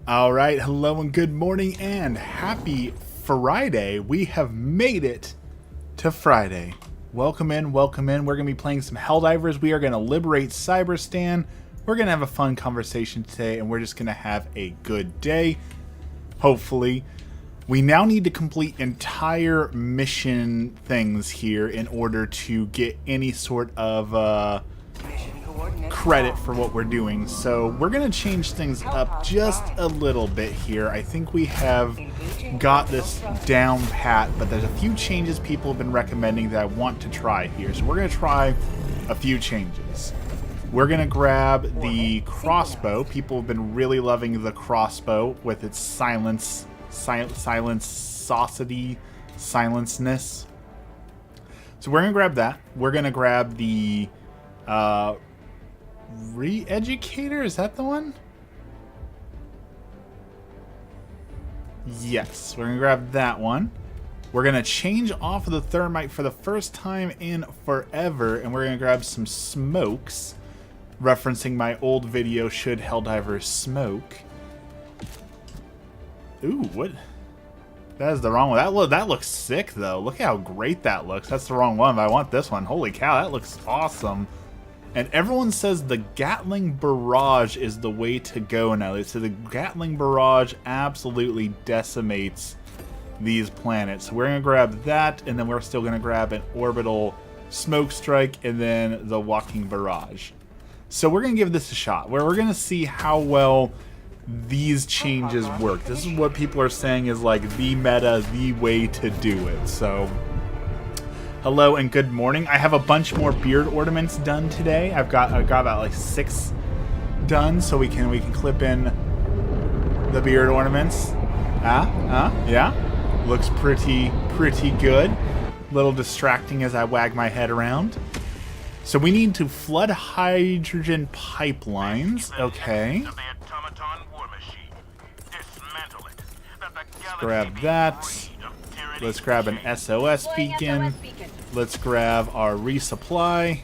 All right, hello and good morning and happy Friday. We have made it to Friday. Welcome in, welcome in. We're going to be playing some Helldivers. We are going to liberate CYBERSTAN. We're going to have a fun conversation today, and we're just going to have a good day, hopefully. We now need to complete entire mission things here in order to get any sort of credit for what we're doing. So we're going to change things up just a little bit here. I think we have got this down pat, but there's a few changes people have been recommending that I want to try here. So we're going to try a few changes. We're going to grab the crossbow. People have been really loving the crossbow with its silenceness. So we're going to grab that. We're going to grab the Re-Educator? Is that the one? Yes, we're going to grab that one. We're going to change off of the Thermite for the first time in forever, and we're going to grab some smokes, referencing my old video, Should Helldivers Smoke? Ooh, what? That is the wrong one. That looks sick, though. Look how great that looks. That's the wrong one, but I want this one. Holy cow, that looks awesome. And everyone says the Gatling Barrage is the way to go now. They say the Gatling Barrage absolutely decimates these planets. So we're going to grab that, and then we're still going to grab an Orbital Smoke Strike, and then the Walking Barrage. So we're going to give this a shot, where we're going to see how well these changes work. This is what people are saying is like the meta, the way to do it. So hello and good morning. I have a bunch more beard ornaments done today. I got about like 6 done, so we can clip in the beard ornaments. Yeah, looks pretty good. A little distracting as I wag my head around. So we need to flood hydrogen pipelines. Okay. Let's grab that. Let's grab an SOS beacon. Let's grab our resupply.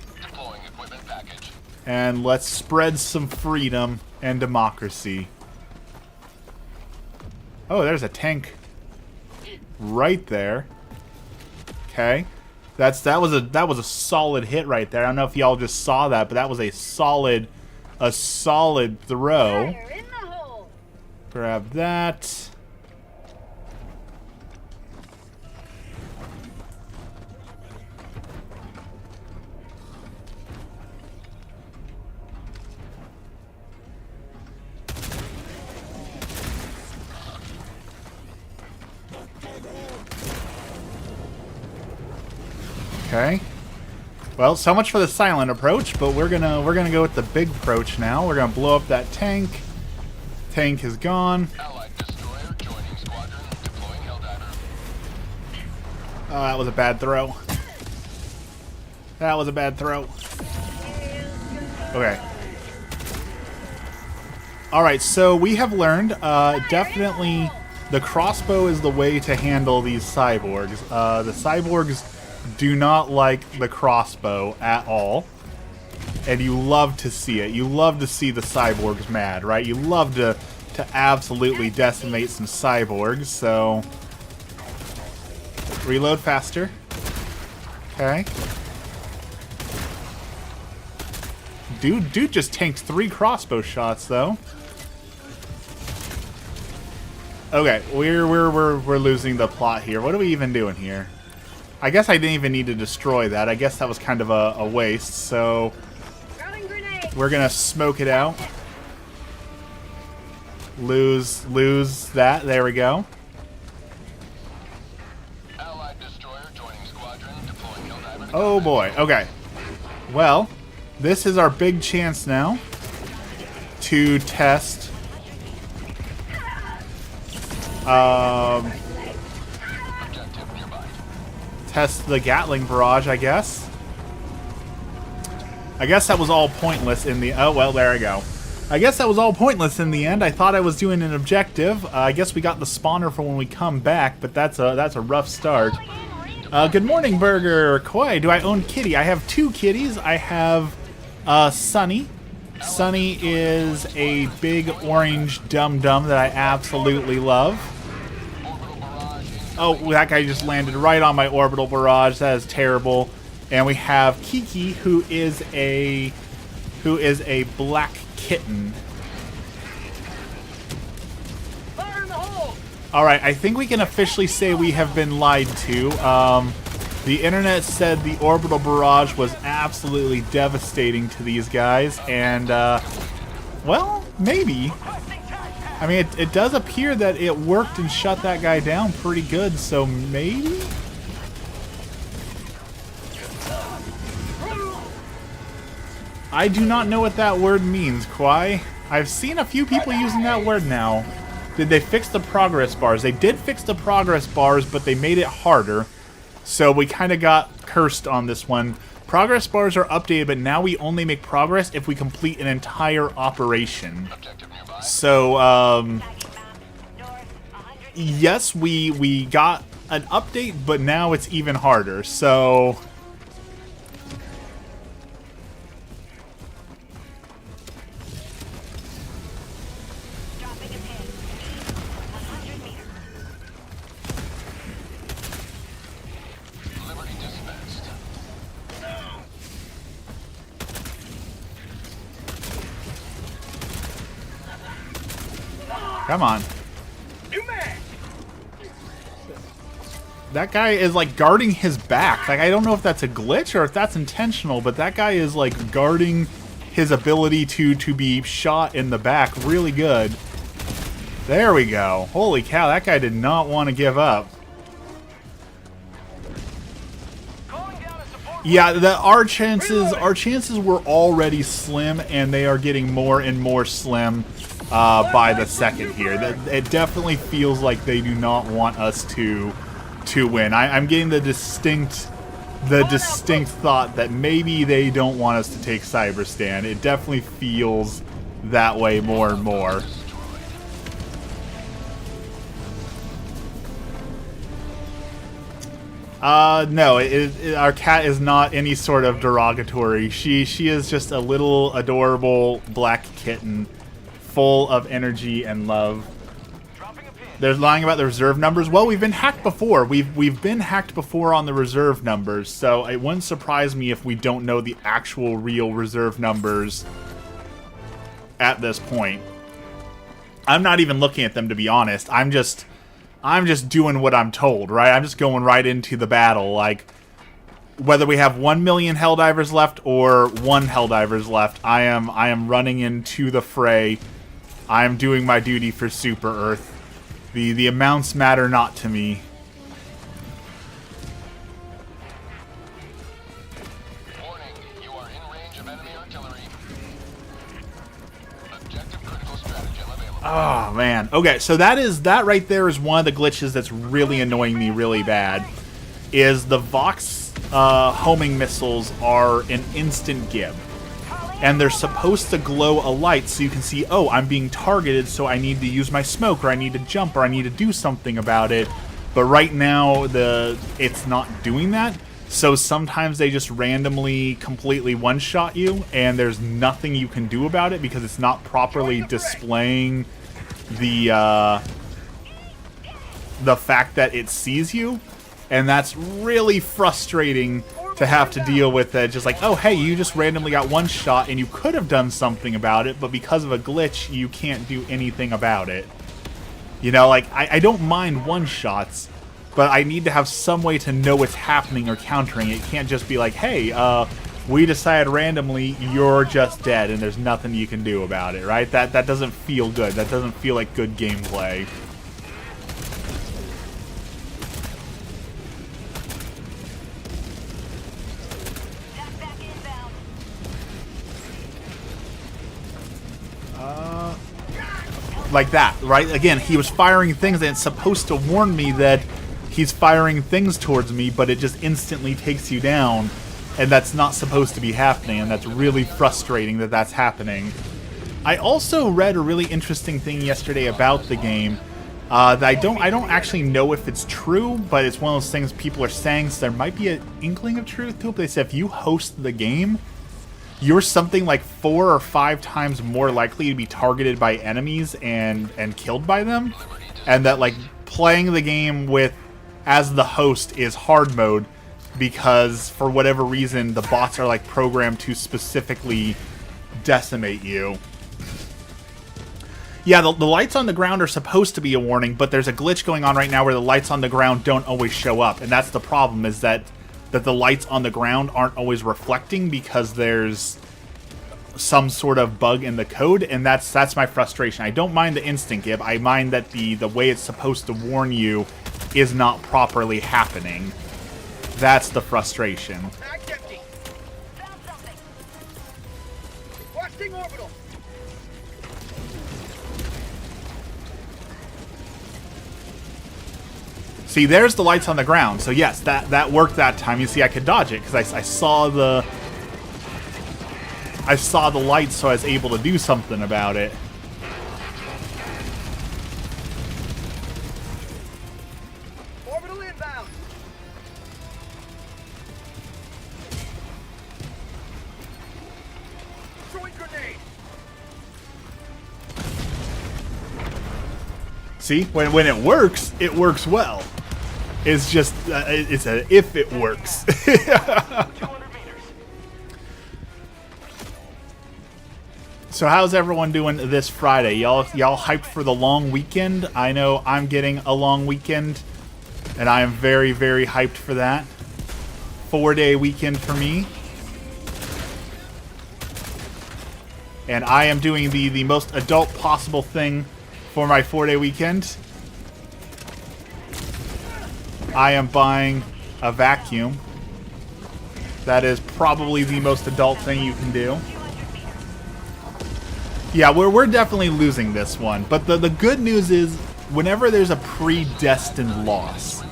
And let's spread some freedom and democracy. Oh, there's a tank right there. Okay. That was a solid hit right there. I don't know if y'all just saw that, but that was a solid throw. Grab that. Okay. Well, so much for the silent approach, but we're gonna go with the big approach now. We're gonna blow up that tank. Tank is gone. Allied destroyer joining squadron, deploying Helldiver. Oh, that was a bad throw. That was a bad throw. Okay. Alright, so we have learned definitely the crossbow is the way to handle these cyborgs. The cyborgs do not like the crossbow at all, and you love to see it. You love to see the cyborgs mad, right? You love to absolutely decimate some cyborgs. So reload faster. Okay. Dude just tanked 3 crossbow shots though. Okay, we're losing the plot here. What are we even doing here? I guess I didn't even need to destroy that. I guess that was kind of a waste, so we're gonna smoke it out. Lose that. There we go. Allied destroyer joining squadron, deploying Helldiver. Oh boy. Okay. Well, this is our big chance now to test test the Gatling Barrage, I guess. I guess that was all pointless in the... Oh, well, there I go. I guess that was all pointless in the end. I thought I was doing an objective. I guess we got the spawner for when we come back, but that's a rough start. Good morning, Burger Koi. Do I own kitty? I have 2 kitties. I have Sunny, Sunny is a big orange dum-dum that I absolutely love. Oh, that guy just landed right on my orbital barrage. That is terrible. And we have Kiki, who is a black kitten. All right, I think we can officially say we have been lied to. The internet said the orbital barrage was absolutely devastating to these guys, and well, maybe. I mean, it does appear that it worked and shut that guy down pretty good, so maybe? I do not know what that word means, Kwai. I've seen a few people using that word now. Did they fix the progress bars? They did fix the progress bars, but they made it harder. So we kind of got cursed on this one. Progress bars are updated, but now we only make progress if we complete an entire operation. So, yes, we got an update, but now it's even harder. So... Come on. That guy is like guarding his back. Like, I don't know if that's a glitch or if that's intentional, but that guy is like guarding his ability to be shot in the back really good. There we go. Holy cow, that guy did not want to give up. Yeah, our chances were already slim, and they are getting more and more slim by the second here. It definitely feels like they do not want us to win. I'm getting the distinct thought that maybe they don't want us to take CYBERSTAN. It definitely feels that way more and more. No, our cat is not any sort of derogatory. She is just a little adorable black kitten, full of energy and love. They're lying about the reserve numbers. Well, we've been hacked before. We've been hacked before on the reserve numbers, so it wouldn't surprise me if we don't know the actual real reserve numbers at this point. I'm not even looking at them, to be honest. I'm just doing what I'm told, right? I'm just going right into the battle. Like, whether we have 1 million Helldivers left or 1 Helldivers left, I am running into the fray. I am doing my duty for Super Earth. The amounts matter not to me. Warning, you are in range of enemy artillery. Objective critical stratagem available. Oh, man. Okay, so that right there is one of the glitches that's really annoying me really bad. Is the Vox homing missiles are an instant gib. And they're supposed to glow a light so you can see, oh, I'm being targeted, so I need to use my smoke, or I need to jump, or I need to do something about it. But right now, it's not doing that. So sometimes they just randomly completely one-shot you, and there's nothing you can do about it because it's not properly displaying the fact that it sees you. And that's really frustrating to have to deal with. Just like, oh, hey, you just randomly got one shot and you could have done something about it, but because of a glitch, you can't do anything about it. You know, like, I don't mind one-shots, but I need to have some way to know what's happening or countering it. It can't just be like, hey, we decided randomly you're just dead and there's nothing you can do about it, right? That doesn't feel good. That doesn't feel like good gameplay. Like that, right? Again, he was firing things and it's supposed to warn me that he's firing things towards me, but it just instantly takes you down, and that's not supposed to be happening, and that's really frustrating that that's happening. I also read a really interesting thing yesterday about the game that I don't actually know if it's true, but it's one of those things people are saying, so there might be an inkling of truth to it. But they said if you host the game, you're something like 4 or 5 times more likely to be targeted by enemies and killed by them, and that like playing the game with as the host is hard mode because for whatever reason the bots are like programmed to specifically decimate you. Yeah, the lights on the ground are supposed to be a warning, but there's a glitch going on right now where the lights on the ground don't always show up, and that's the problem, is that the lights on the ground aren't always reflecting because there's some sort of bug in the code, and that's my frustration. I don't mind the instant gib. I mind that the way it's supposed to warn you is not properly happening. That's the frustration. Orbital. See, there's the lights on the ground. So yes, that worked that time. You see, I could dodge it because I saw the lights, so I was able to do something about it. Orbital inbound. Throwing grenade. See, when it works well. It's just, it's a if it works. 200 meters. So how's everyone doing this Friday? Y'all hyped for the long weekend? I know I'm getting a long weekend, and I am very, very hyped for that. 4-day weekend for me. And I am doing the most adult possible thing for my 4-day weekend. I am buying a vacuum. That is probably the most adult thing you can do. Yeah, we're definitely losing this one. But the good news is, whenever there's a predestined loss,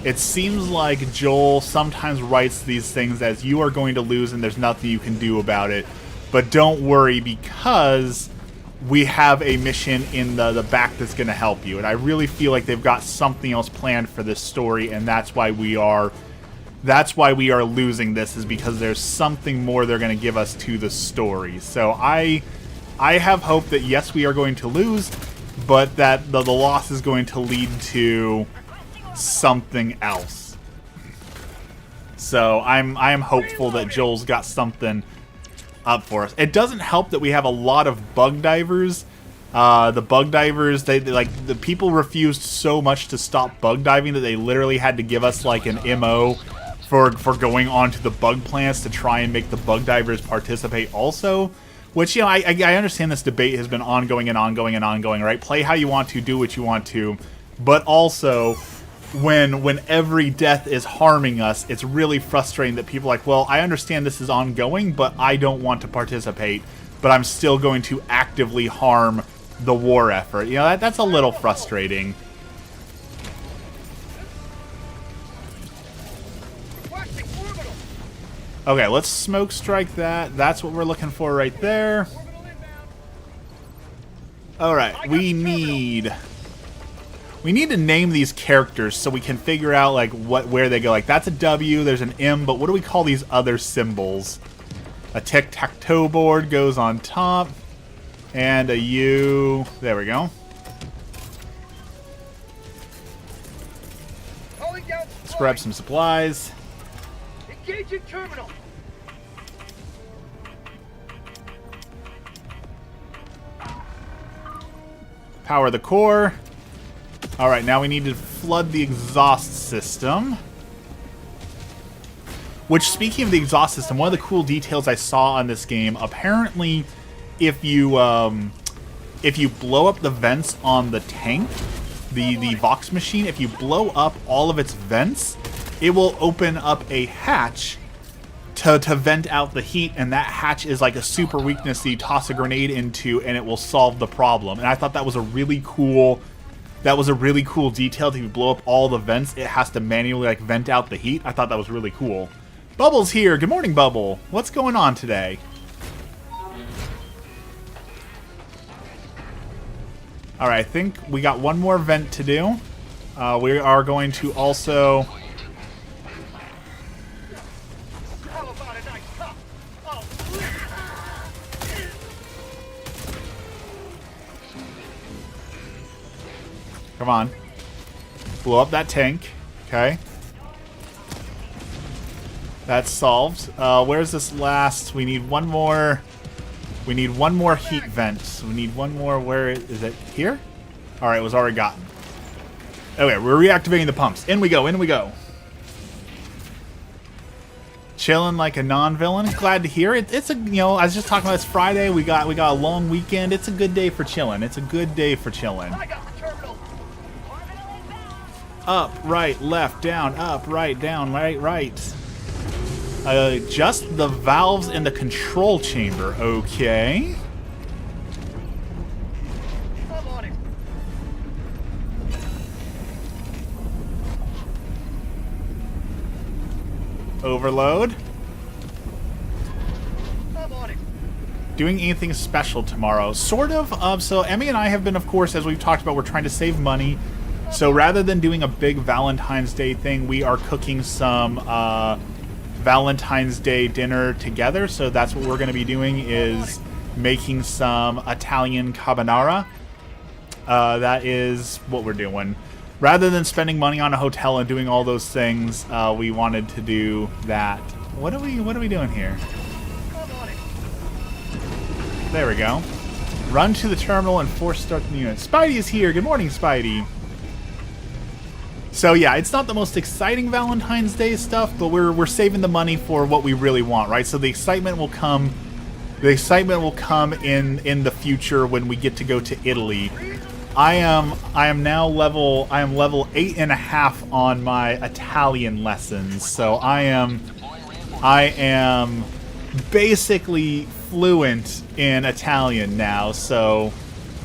it seems like Joel sometimes writes these things as you are going to lose and there's nothing you can do about it. But don't worry, because we have a mission in the back that's going to help you. And I really feel like they've got something else planned for this story, and that's why we are losing this, is because there's something more they're going to give us to the story. So I have hope that yes, we are going to lose, but that the loss is going to lead to something else. So I am hopeful that Joel's got something up for us. It doesn't help that we have a lot of bug divers. The bug divers, they like, the people refused so much to stop bug diving that they literally had to give us like an MO for going onto the bug plants to try and make the bug divers participate also. Which, you know, I understand this debate has been ongoing and ongoing and ongoing, right? Play how you want to, do what you want to, but also when every death is harming us, it's really frustrating that people are like, well, I understand this is ongoing, but I don't want to participate, but I'm still going to actively harm the war effort. You know, that's a little frustrating. Okay, let's smoke strike that. That's what we're looking for right there. Alright, we need to name these characters so we can figure out like where they go. Like, that's a W, there's an M, but what do we call these other symbols? A tic-tac-toe board goes on top, and a U. There we go. Let's grab some supplies. Engaging terminal. Power the core. Alright, now we need to flood the exhaust system. Which, speaking of the exhaust system, one of the cool details I saw on this game, apparently if you blow up the vents on the tank, the Vox machine, if you blow up all of its vents, it will open up a hatch to vent out the heat, and that hatch is like a super weakness that you toss a grenade into and it will solve the problem. And I thought that was a really cool detail. If you blow up all the vents, it has to manually like vent out the heat. I thought that was really cool. Bubble's here. Good morning, Bubble. What's going on today? Alright, I think we got one more vent to do. We are going to also... Come on. Blow up that tank. Okay. That's solved. Where's this last? We need one more. We need one more heat vent. We need one more. Where is it? Here? Alright, it was already gotten. Okay, we're reactivating the pumps. In we go, in we go. Chilling like a non-villain. Glad to hear it. It's a, you know, I was just talking about this Friday. We got a long weekend. It's a good day for chilling. It's a good day for chilling. I got the terminal. Up, right, left, down, up, right, down, right, right. Just the valves in the control chamber. Okay. I'm on it. Overload. I'm on it. Doing anything special tomorrow? Sort of. So Emmy and I have been, of course, as we've talked about, we're trying to save money. So rather than doing a big Valentine's Day thing, we are cooking some Valentine's Day dinner together. So that's what we're going to be doing, is making some Italian carbonara. That is what we're doing. Rather than spending money on a hotel and doing all those things, we wanted to do that. What are we doing here? I'm on it. There we go. Run to the terminal and force start the unit. Spidey is here. Good morning, Spidey. So yeah, it's not the most exciting Valentine's Day stuff, but we're saving the money for what we really want, right? So the excitement will come. The excitement will come in the future when we get to go to Italy. I am now level 8.5 on my Italian lessons, so I am basically fluent in Italian now. So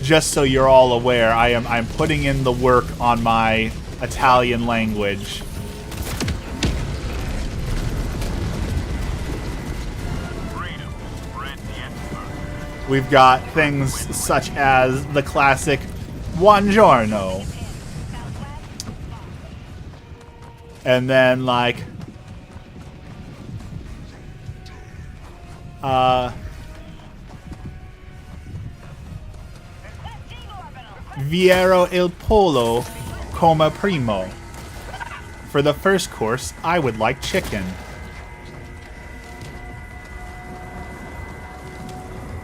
just so you're all aware, I'm putting in the work on my Italian language. We've got things such as the classic buongiorno. And then like Viero il pollo come primo. For the first course, I would like chicken.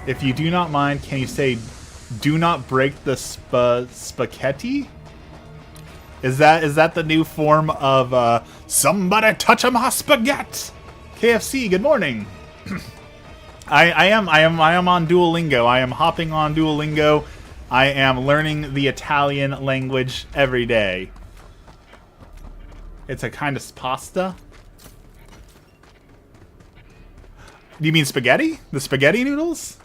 If you do not mind, can you say, do not break the spaghetti? Is that the new form of somebody touch my spaghetti? KFC, good morning. I am on Duolingo. I am hopping on Duolingo. I am learning the Italian language every day. It's a kind of pasta. Do you mean spaghetti? The spaghetti noodles?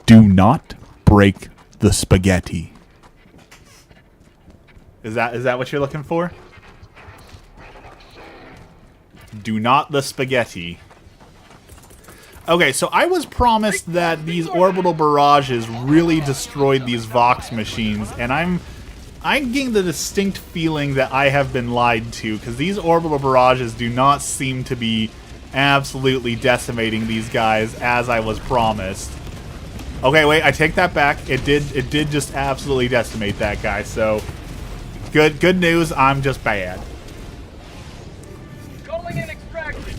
Do not break the spaghetti. Is that what you're looking for? Do not the spaghetti. Okay, so I was promised that these orbital barrages really destroyed these Vox machines, and I'm getting the distinct feeling that I have been lied to, because these orbital barrages do not seem to be absolutely decimating these guys as I was promised. Okay, wait, I take that back. It did just absolutely decimate that guy, so good news, I'm just bad. Calling in extraction.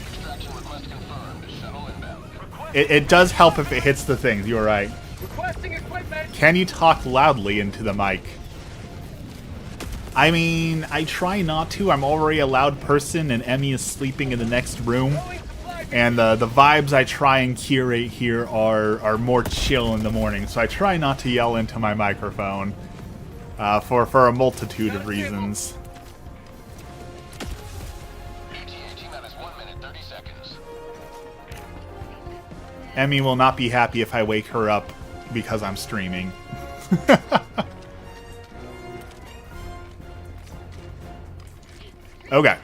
Extraction request confirmed. Shuttle inbound. It does help if it hits the things, you're right. Requesting equipment. Can you talk loudly into the mic? I mean, I try not to. I'm already a loud person, and Emmy is sleeping in the next room. And the vibes I try and curate here are more chill in the morning, so I try not to yell into my microphone for a multitude of reasons. ETA T-minus 1 minute 30 seconds. Emmy will not be happy if I wake her up because I'm streaming. Okay.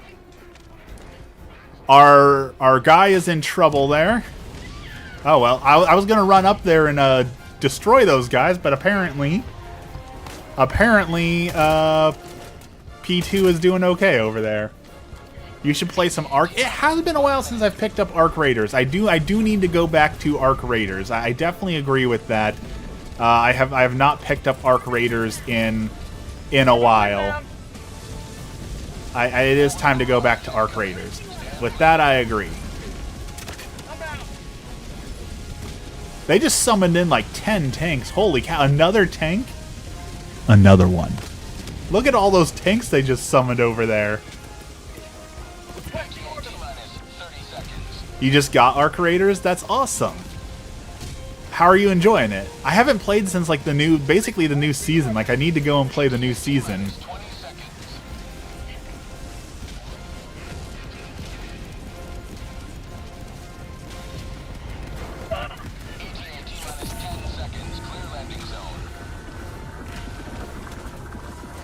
Our guy is in trouble there. Oh, well, I was going to run up there and destroy those guys, but apparently P2 is doing okay over there. You should play some Arc. It has been a while since I've picked up Arc Raiders. I do need to go back to Arc Raiders. I definitely agree with that. I have not picked up Arc Raiders in a while. It is time to go back to Arc Raiders. With that, I agree. They just summoned in like 10 tanks. Holy cow! Another tank? Another one. Look at all those tanks they just summoned over there. You just got Arc Raiders? That's awesome. How are you enjoying it? I haven't played since like basically the new season. Like I need to go and play the new season.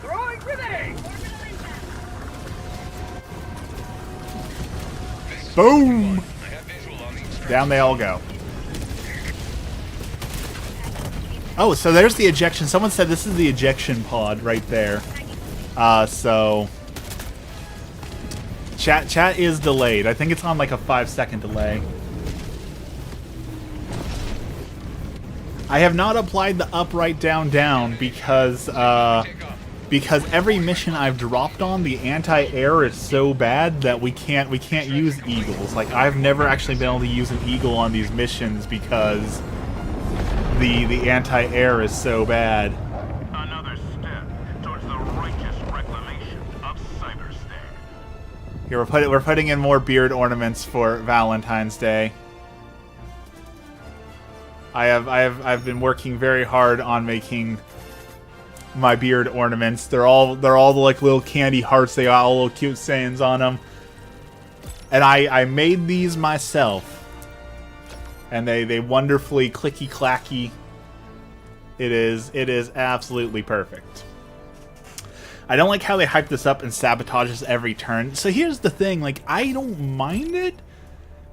Throwing grenade! Boom! Down they all go. Oh, so there's the ejection. Someone said this is the ejection pod right there. So chat is delayed. I think it's on like a 5-second delay. I have not applied the up, right, down, down because every mission I've dropped on, the anti-air is so bad that we can't use eagles. Like I've never actually been able to use an eagle on these missions because the anti-air is so bad. Another step towards the righteous reclamation of CYBERSTAN. Here we're putting in more beard ornaments for Valentine's Day. I've been working very hard on making my beard ornaments. They're all the like little candy hearts. They got all little cute sayings on them. And I made these myself. And they wonderfully clicky clacky. It is absolutely perfect. I don't like how they hype this up and sabotage us every turn. So here's the thing, like I don't mind it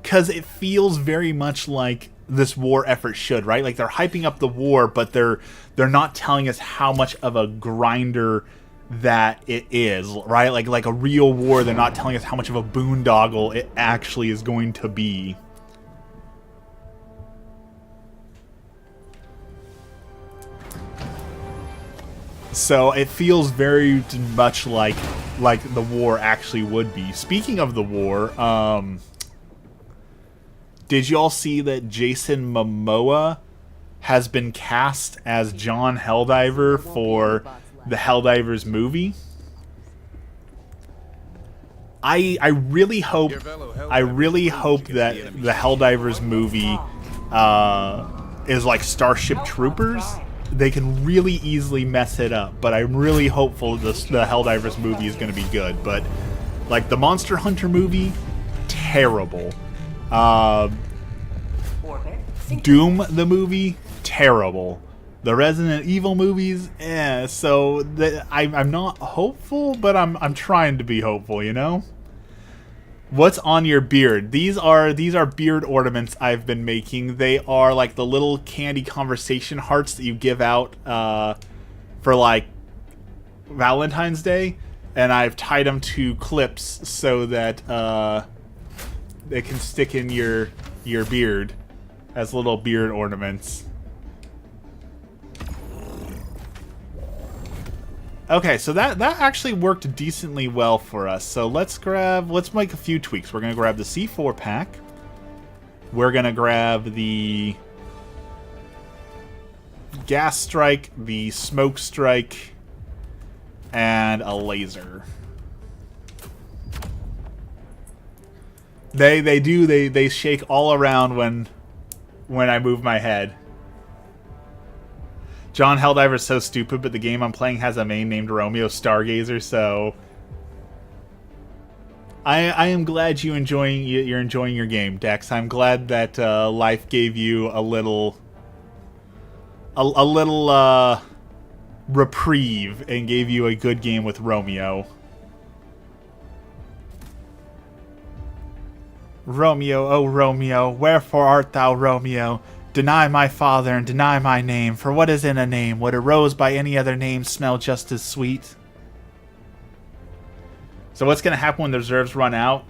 because it feels very much like this war effort should, right? Like they're hyping up the war, but they're not telling us how much of a grinder that it is, right? Like a real war, they're not telling us how much of a boondoggle it actually is going to be. So it feels very much like the war actually would be. Speaking of the war, did you all see that Jason Momoa has been cast as John Helldiver for the Helldivers movie? I really hope that the Helldivers movie is like Starship Troopers. They can really easily mess it up, but I'm really hopeful the Helldivers movie is going to be good. But like the Monster Hunter movie, terrible. Doom the movie, terrible. The Resident Evil movies, so I'm not hopeful, but I'm trying to be hopeful, you know? What's on your beard? These are beard ornaments I've been making. They are like the little candy conversation hearts that you give out for like Valentine's Day, and I've tied them to clips so that they can stick in your beard as little beard ornaments. Okay, so that actually worked decently well for us. So let's make a few tweaks. We're gonna grab the C4 pack. We're gonna grab the gas strike, the smoke strike, and a laser. They shake all around when I move my head. John Helldiver is so stupid, but the game I'm playing has a main named Romeo Stargazer, so I am glad you're enjoying your game, Dex. I'm glad that life gave you a little reprieve and gave you a good game with Romeo. Romeo, oh Romeo, wherefore art thou Romeo? Deny my father and deny my name, for what is in a name? Would a rose by any other name smell just as sweet? So what's going to happen when the reserves run out?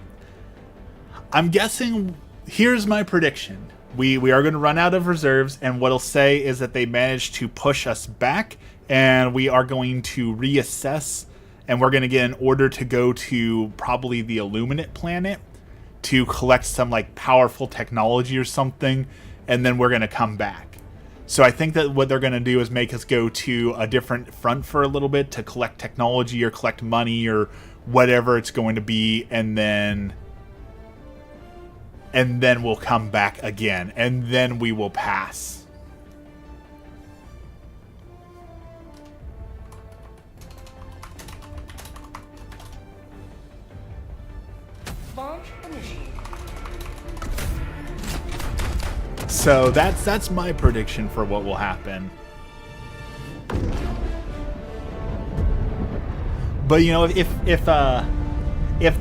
I'm guessing, here's my prediction. We are going to run out of reserves, and what it'll say is that they managed to push us back, and we are going to reassess, and we're going to get an order to go to probably the Illuminate planet to collect some like powerful technology or something, and then we're going to come back. So I think that what they're going to do is make us go to a different front for a little bit to collect technology or collect money or whatever it's going to be, and then we'll come back again, and then we will pass. Launch initiated. So that's my prediction for what will happen. But you know, if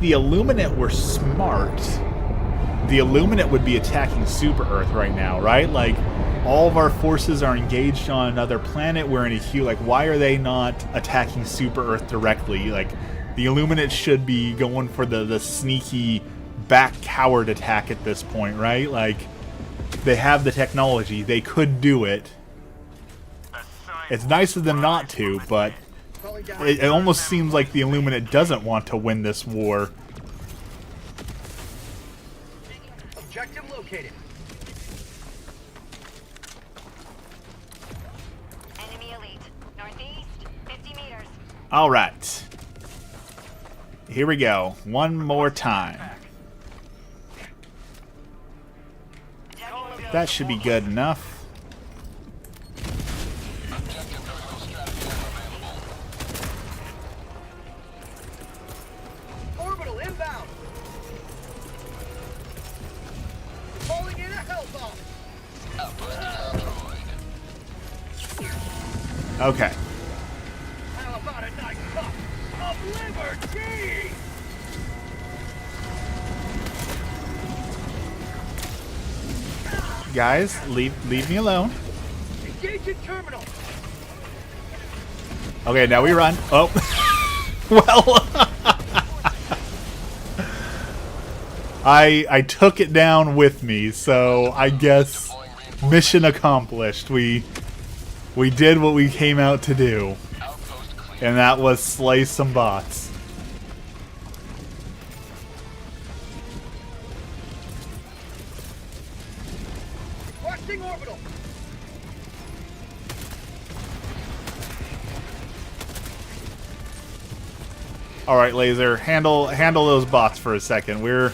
the Illuminate were smart, the Illuminate would be attacking Super Earth right now, right? Like, all of our forces are engaged on another planet. We're in a huge, like, why are they not attacking Super Earth directly? Like, the Illuminate should be going for the sneaky back coward attack at this point, right? Like, they have the technology. They could do it. It's nice of them not to, but it almost seems like the Illuminate doesn't want to win this war. Objective located. Enemy elite. Northeast, 50 meters. All right. Here we go. One more time. That should be good enough. Objective critical strategy available. Orbital inbound. Calling in a health off. Outpost destroyed. Okay. How about a nice cup of liberty? Guys, leave me alone. Engaging terminal. Okay, now we run. Oh. Well. I took it down with me, so I guess mission accomplished. We did what we came out to do. Outpost clear. And that was slay some bots. Requesting orbital. All right, Laser, handle those bots for a second.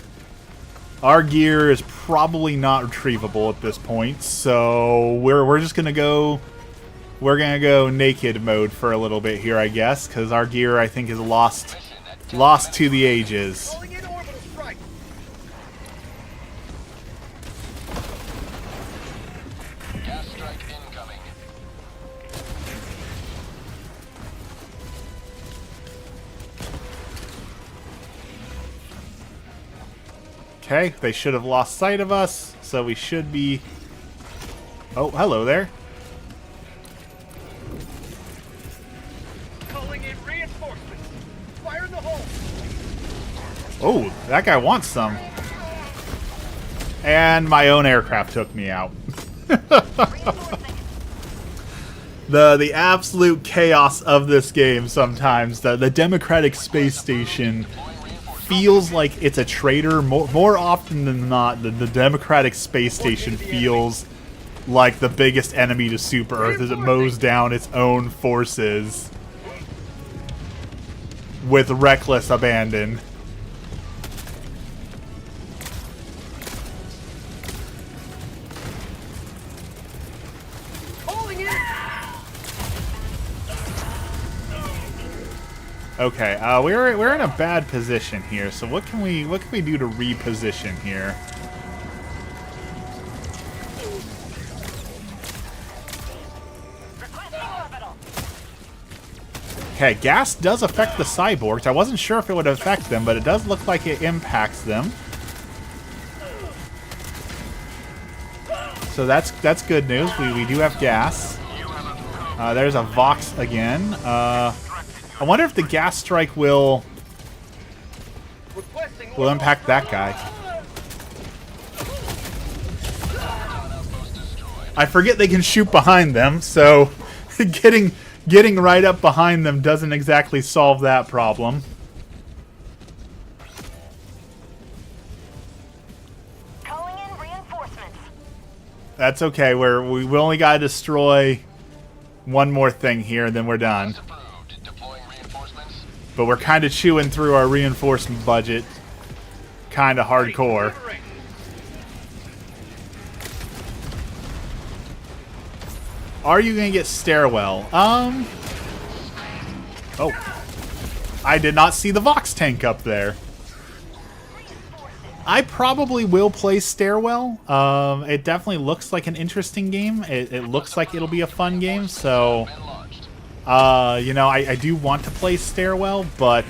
Our gear is probably not retrievable at this point, so we're just gonna go. We're gonna go naked mode for a little bit here, I guess, because our gear, I think, is lost to the ages. Calling in orbital strike. Gas strike incoming. Okay, they should have lost sight of us, so we should be... Oh, hello there. Calling in reinforcements. Fire in the hole. Oh, that guy wants some. And my own aircraft took me out. The absolute chaos of this game sometimes. The Democratic Space Station feels like it's a traitor. More often than not, the Democratic Space Station feels like the biggest enemy to Super Earth as it mows down its own forces with reckless abandon. Calling in. Okay, we're in a bad position here. So what can we do to reposition here? Requesting orbital. Okay, gas does affect the cyborgs. I wasn't sure if it would affect them, but it does look like it impacts them. So that's good news. We do have gas. There's a Vox again. I wonder if the gas strike will We'll impact that guy. I forget they can shoot behind them, so getting right up behind them doesn't exactly solve that problem. Calling in reinforcements. That's okay. We only gotta destroy one more thing here, and then we're done. Approved. Deploying reinforcements. But we're kind of chewing through our reinforcement budget. Kind of hardcore. Delivering. Are you gonna get stairwell? Oh. I did not see the Vox tank up there. I probably will play stairwell. It definitely looks like an interesting game. It looks like it'll be a fun game, so you know, I do want to play stairwell, but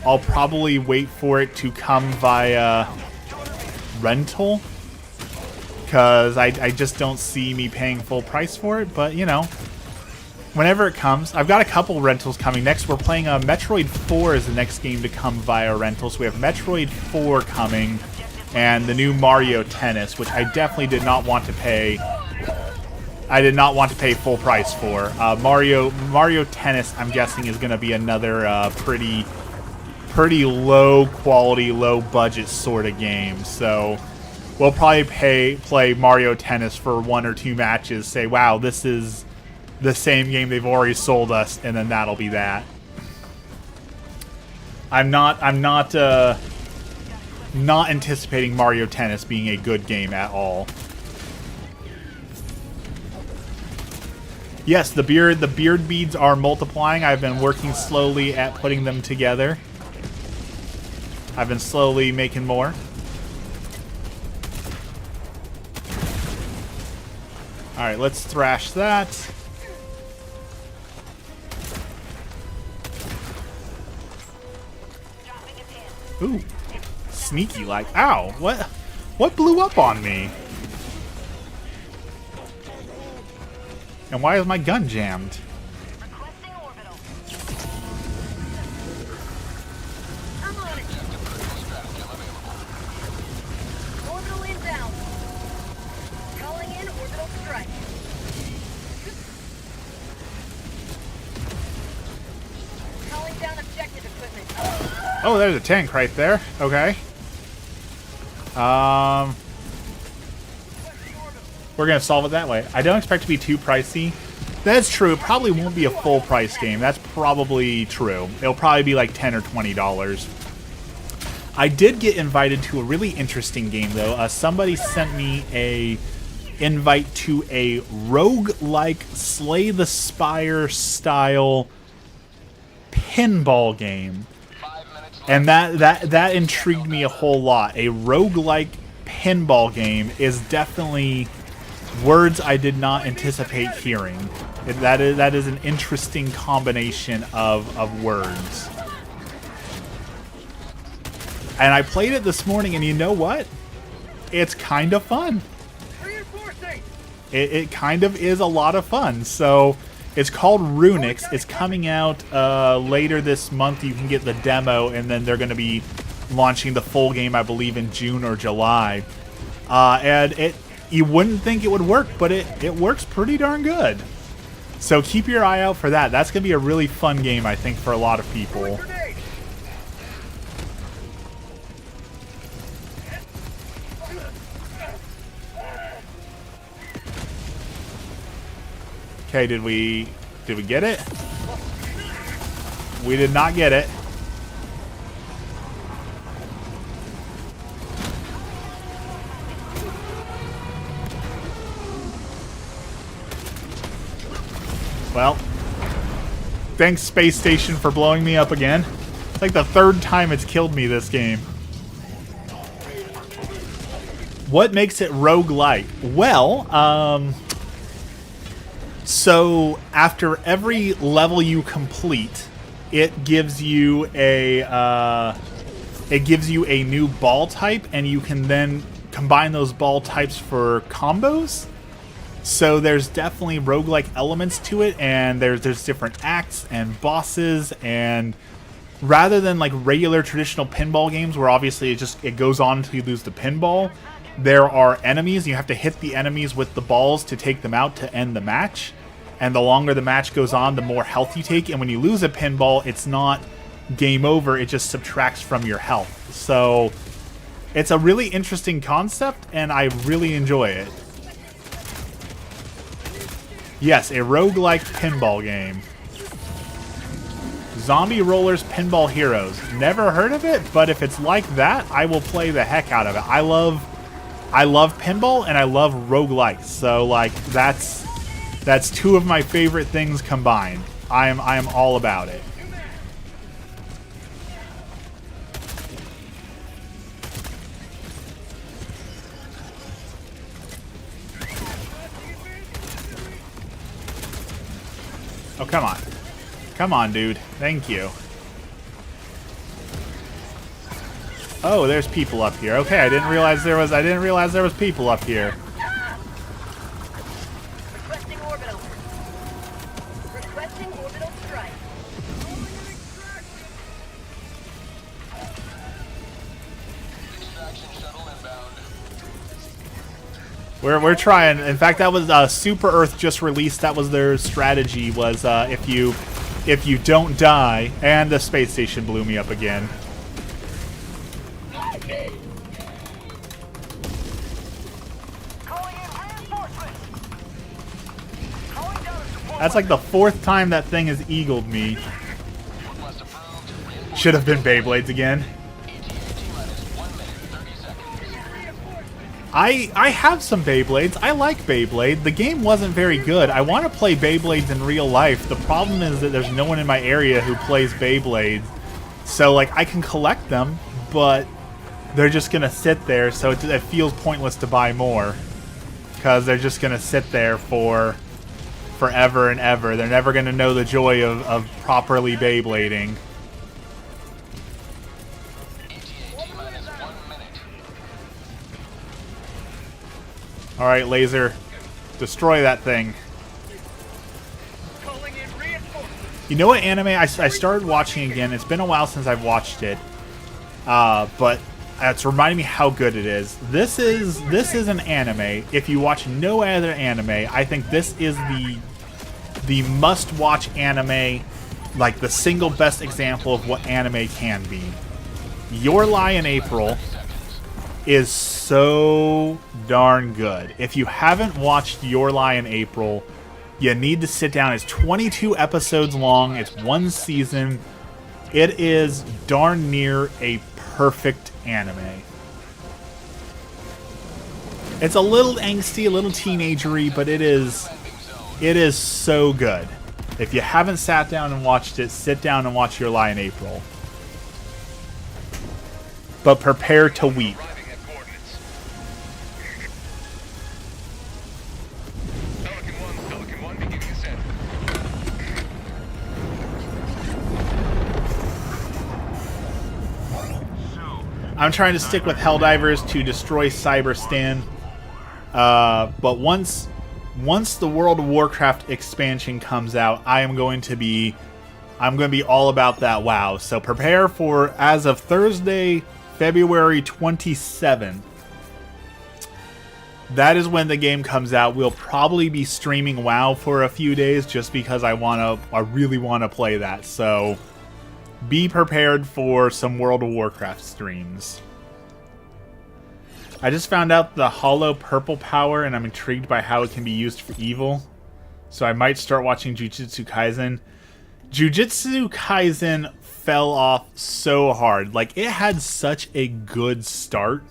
I'll probably wait for it to come via rental. Because I just don't see me paying full price for it, but you know, whenever it comes. I've got a couple rentals coming. Next, we're playing Metroid 4 is the next game to come via rentals. We have Metroid 4 coming, and the new Mario Tennis, which I definitely did not want to pay. I did not want to pay full price for. Mario Tennis, I'm guessing, is going to be another pretty low quality, low budget sort of game. So we'll probably play Mario Tennis for 1 or 2 matches, say, wow, this is the same game they've already sold us, and then that'll be that. I'm not anticipating Mario Tennis being a good game at all. Yes, the beard beads are multiplying. I've been working slowly at putting them together. I've been slowly making more. Alright, let's thrash that. Ooh. Sneaky like. Ow! What blew up on me? And why is my gun jammed? Requesting orbital. I'm on it. Orbital inbound. Calling in orbital strike. Calling down objective equipment. Oh, there's a tank right there. Okay. We're gonna solve it that way. I don't expect it to be too pricey. That's true. It probably won't be a full price game. That's probably true. It'll probably be like $10 or $20. I did get invited to a really interesting game though. Somebody sent me a invite to a roguelike Slay the Spire style pinball game. And that intrigued me a whole lot. A roguelike pinball game is definitely words I did not anticipate hearing. That is an interesting combination of words. And I played it this morning, and you know what? It's kind of fun. Reinforcing. It kind of is a lot of fun. So it's called Runix. It's coming out later this month. You can get the demo, and then they're going to be launching the full game, I believe, in June or July. And you wouldn't think it would work, but it works pretty darn good. So keep your eye out for that. That's going to be a really fun game, I think, for a lot of people. Grenade. Okay, did we get it? We did not get it. Well, thanks Space Station for blowing me up again. It's like the 3rd time it's killed me this game. What makes it roguelike? Well, so after every level you complete, it gives you a new ball type, and you can then combine those ball types for combos. So there's definitely roguelike elements to it, and there's different acts and bosses, and rather than like regular traditional pinball games where obviously it goes on until you lose the pinball, there are enemies. You have to hit the enemies with the balls to take them out to end the match. And the longer the match goes on, the more health you take. And when you lose a pinball, it's not game over. It just subtracts from your health. So it's a really interesting concept, and I really enjoy it. Yes, a roguelike pinball game. Zombie Rollers Pinball Heroes. Never heard of it, but if it's like that, I will play the heck out of it. I love pinball and I love roguelikes. So like that's two of my favorite things combined. I am all about it. Oh, come on. Come on, dude. Thank you. Oh, there's people up here. Okay, I didn't realize there was people up here. Requesting orbital. Requesting orbital strike. Extraction shuttle inbound. We're trying. In fact, that was Super Earth just released. That was their strategy. Was if you don't die, and the space station blew me up again. Calling in reinforcements. Calling down a support. That's like the 4th time that thing has eagled me. Request approved. Reinforcement. Should have been Beyblades again. ETA T-minus 1 minute 30 seconds. I have some Beyblades. I like Beyblade. The game wasn't very good. I want to play Beyblades in real life. The problem is that there's no one in my area who plays Beyblades. So, like, I can collect them, but they're just going to sit there, so it feels pointless to buy more. Because they're just going to sit there for forever and ever. They're never going to know the joy of properly Beyblading. ETA T-minus 1 minute. Alright, Laser. Destroy that thing. Calling in reinforcements. You know what anime I started watching again? It's been a while since I've watched it. But it's reminding me how good it is. This is an anime. If you watch no other anime, I think this is the must-watch anime, like the single best example of what anime can be. Your Lie in April is so darn good. If you haven't watched Your Lie in April, you need to sit down. It's 22 episodes long. It's 1 season. It is darn near a perfect anime. It's a little angsty, a little teenagery, but it is so good. If you haven't sat down and watched it, sit down and watch Your Lie in April. But prepare to weep. Arriving at coordinates. Pelican 1, beginning ascent. I'm trying to stick with Helldivers to destroy CYBERSTAN. But once the World of Warcraft expansion comes out, I'm going to be all about that WoW. So prepare for, as of Thursday, February 27th. That is when the game comes out. We'll probably be streaming WoW for a few days just because I really want to play that. So be prepared for some World of Warcraft streams. I just found out the hollow purple power, and I'm intrigued by how it can be used for evil. So I might start watching Jujutsu Kaisen. Jujutsu Kaisen fell off so hard. Like, it had such a good start.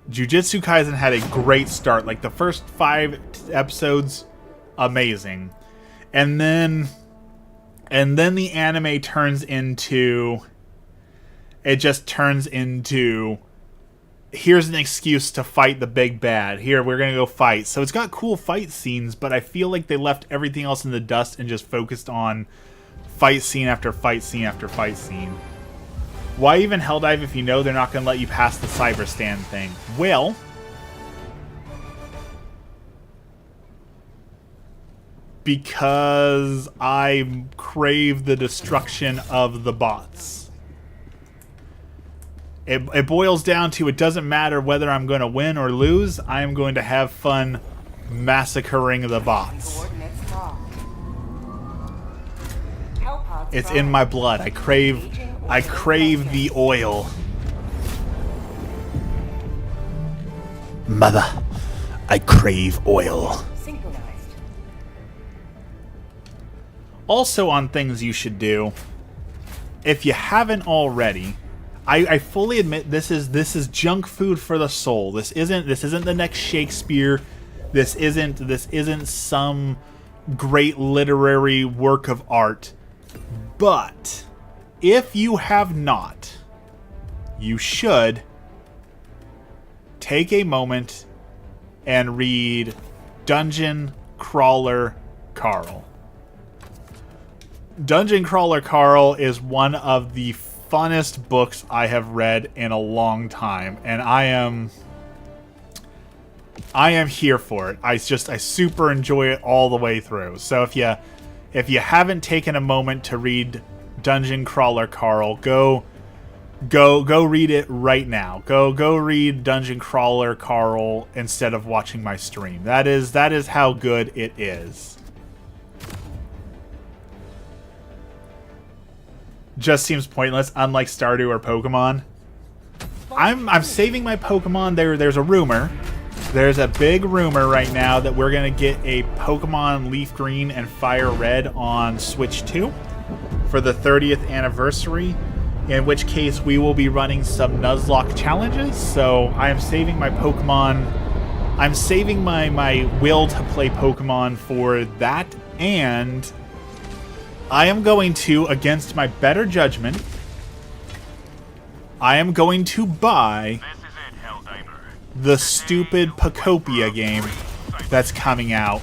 Jujutsu Kaisen had a great start. Like, the first 5 episodes, amazing. And then the anime turns into... It just turns into... Here's an excuse to fight the big bad. Here, we're going to go fight. So it's got cool fight scenes, but I feel like they left everything else in the dust and just focused on fight scene after fight scene after fight scene. Why even Helldive if you know they're not going to let you pass the CYBERSTAN thing? Well, because I crave the destruction of the bots. It boils down to, it doesn't matter whether I'm going to win or lose, I am going to have fun massacring the bots. It's in my blood. I crave the oil. Mother, I crave oil. Also, on things you should do, if you haven't already, I fully admit this is junk food for the soul. This isn't the next Shakespeare. This isn't some great literary work of art. But if you have not, you should take a moment and read Dungeon Crawler Carl. Dungeon Crawler Carl is one of the funnest books I have read in a long time, and I am here for it. I super enjoy it all the way through. So if you haven't taken a moment to read Dungeon Crawler Carl, go read it right now. Go read Dungeon Crawler Carl instead of watching my stream. That is how good it is. Just seems pointless, unlike Stardew or Pokemon. I'm saving my Pokemon. There's a rumor. There's a big rumor right now that we're gonna get a Pokemon Leaf Green and Fire Red on Switch 2 for the 30th anniversary. In which case we will be running some Nuzlocke challenges. So I am saving my Pokemon. I'm saving my will to play Pokemon for that, and I am going to, against my better judgment, I am going to buy the stupid Pokopia game that's coming out.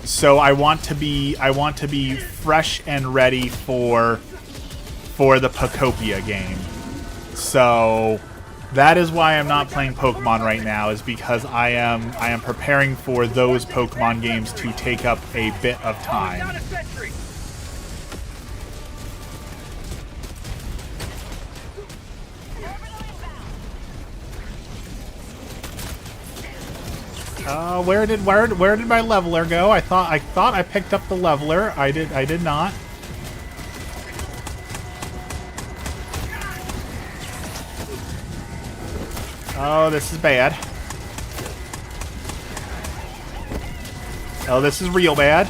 So I want to be fresh and ready for the Pokopia game. So that is why I'm not playing Pokemon right now, is because I am preparing for those Pokemon games to take up a bit of time. Where did my leveler go? I thought I picked up the leveler. I did not. Oh, this is bad. Oh, this is real bad.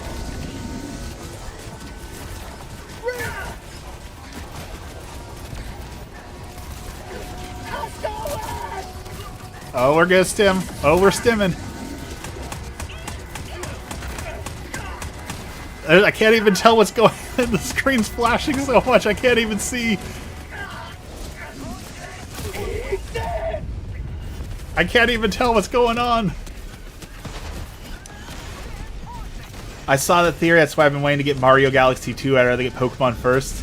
Oh, we're gonna stim. Oh, we're stimming. I can't even tell what's going on. The screen's flashing so much I can't even see. I can't even tell what's going on. I saw the theory, that's why I've been waiting to get Mario Galaxy 2. I'd rather get Pokemon first.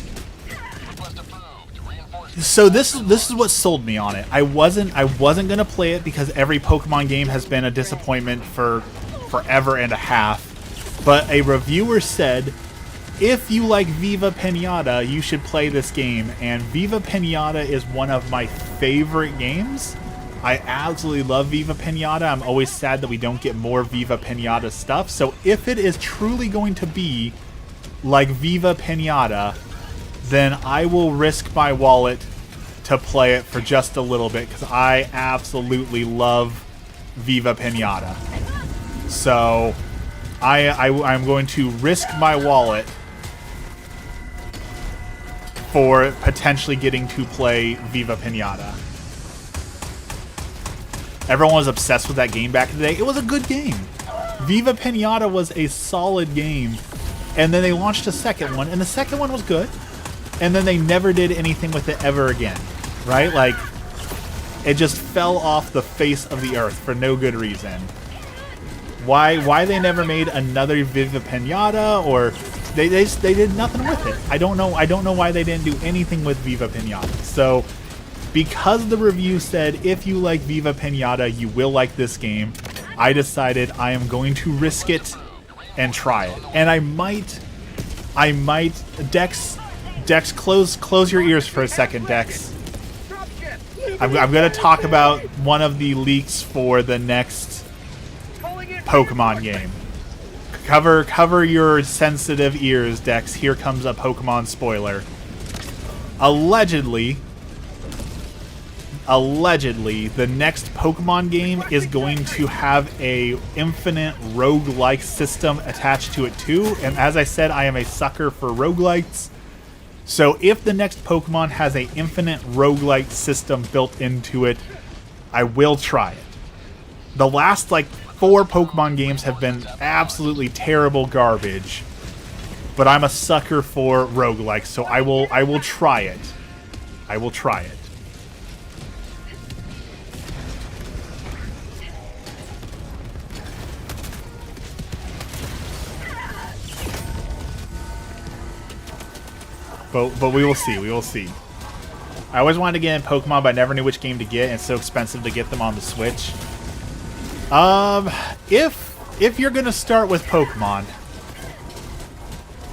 So this is what sold me on it. I wasn't gonna play it because every Pokemon game has been a disappointment for forever and a half. But a reviewer said, if you like Viva Pinata, you should play this game. And Viva Pinata is one of my favorite games. I absolutely love Viva Pinata. I'm always sad that we don't get more Viva Pinata stuff. So if it is truly going to be like Viva Pinata, then I will risk my wallet to play it for just a little bit, because I absolutely love Viva Pinata. So I'm going to risk my wallet for potentially getting to play Viva Pinata. Everyone was obsessed with that game back in the day. It was a good game. Viva Pinata was a solid game. And then they launched a second one, and the second one was good. And then they never did anything with it ever again. Right? Like, it just fell off the face of the earth for no good reason. Why they never made another Viva Pinata, or they did nothing with it. I don't know why they didn't do anything with Viva Pinata. So because the review said, if you like Viva Pinata, you will like this game, I decided I am going to risk it and try it. And I might, Dex, close your ears for a second, Dex. I'm gonna talk about one of the leaks for the next Pokemon game. Cover your sensitive ears, Dex. Here comes a Pokemon spoiler. Allegedly, the next Pokemon game is going to have a infinite roguelike system attached to it too. And as I said, I am a sucker for roguelites. So if the next Pokemon has a infinite roguelike system built into it, I will try it. The last, like, 4 Pokemon games have been absolutely terrible garbage. But I'm a sucker for roguelikes, so I will try it. I will try it. But we will see. We will see. I always wanted to get in Pokemon, but I never knew which game to get, and it's so expensive to get them on the Switch. If you're gonna start with Pokemon,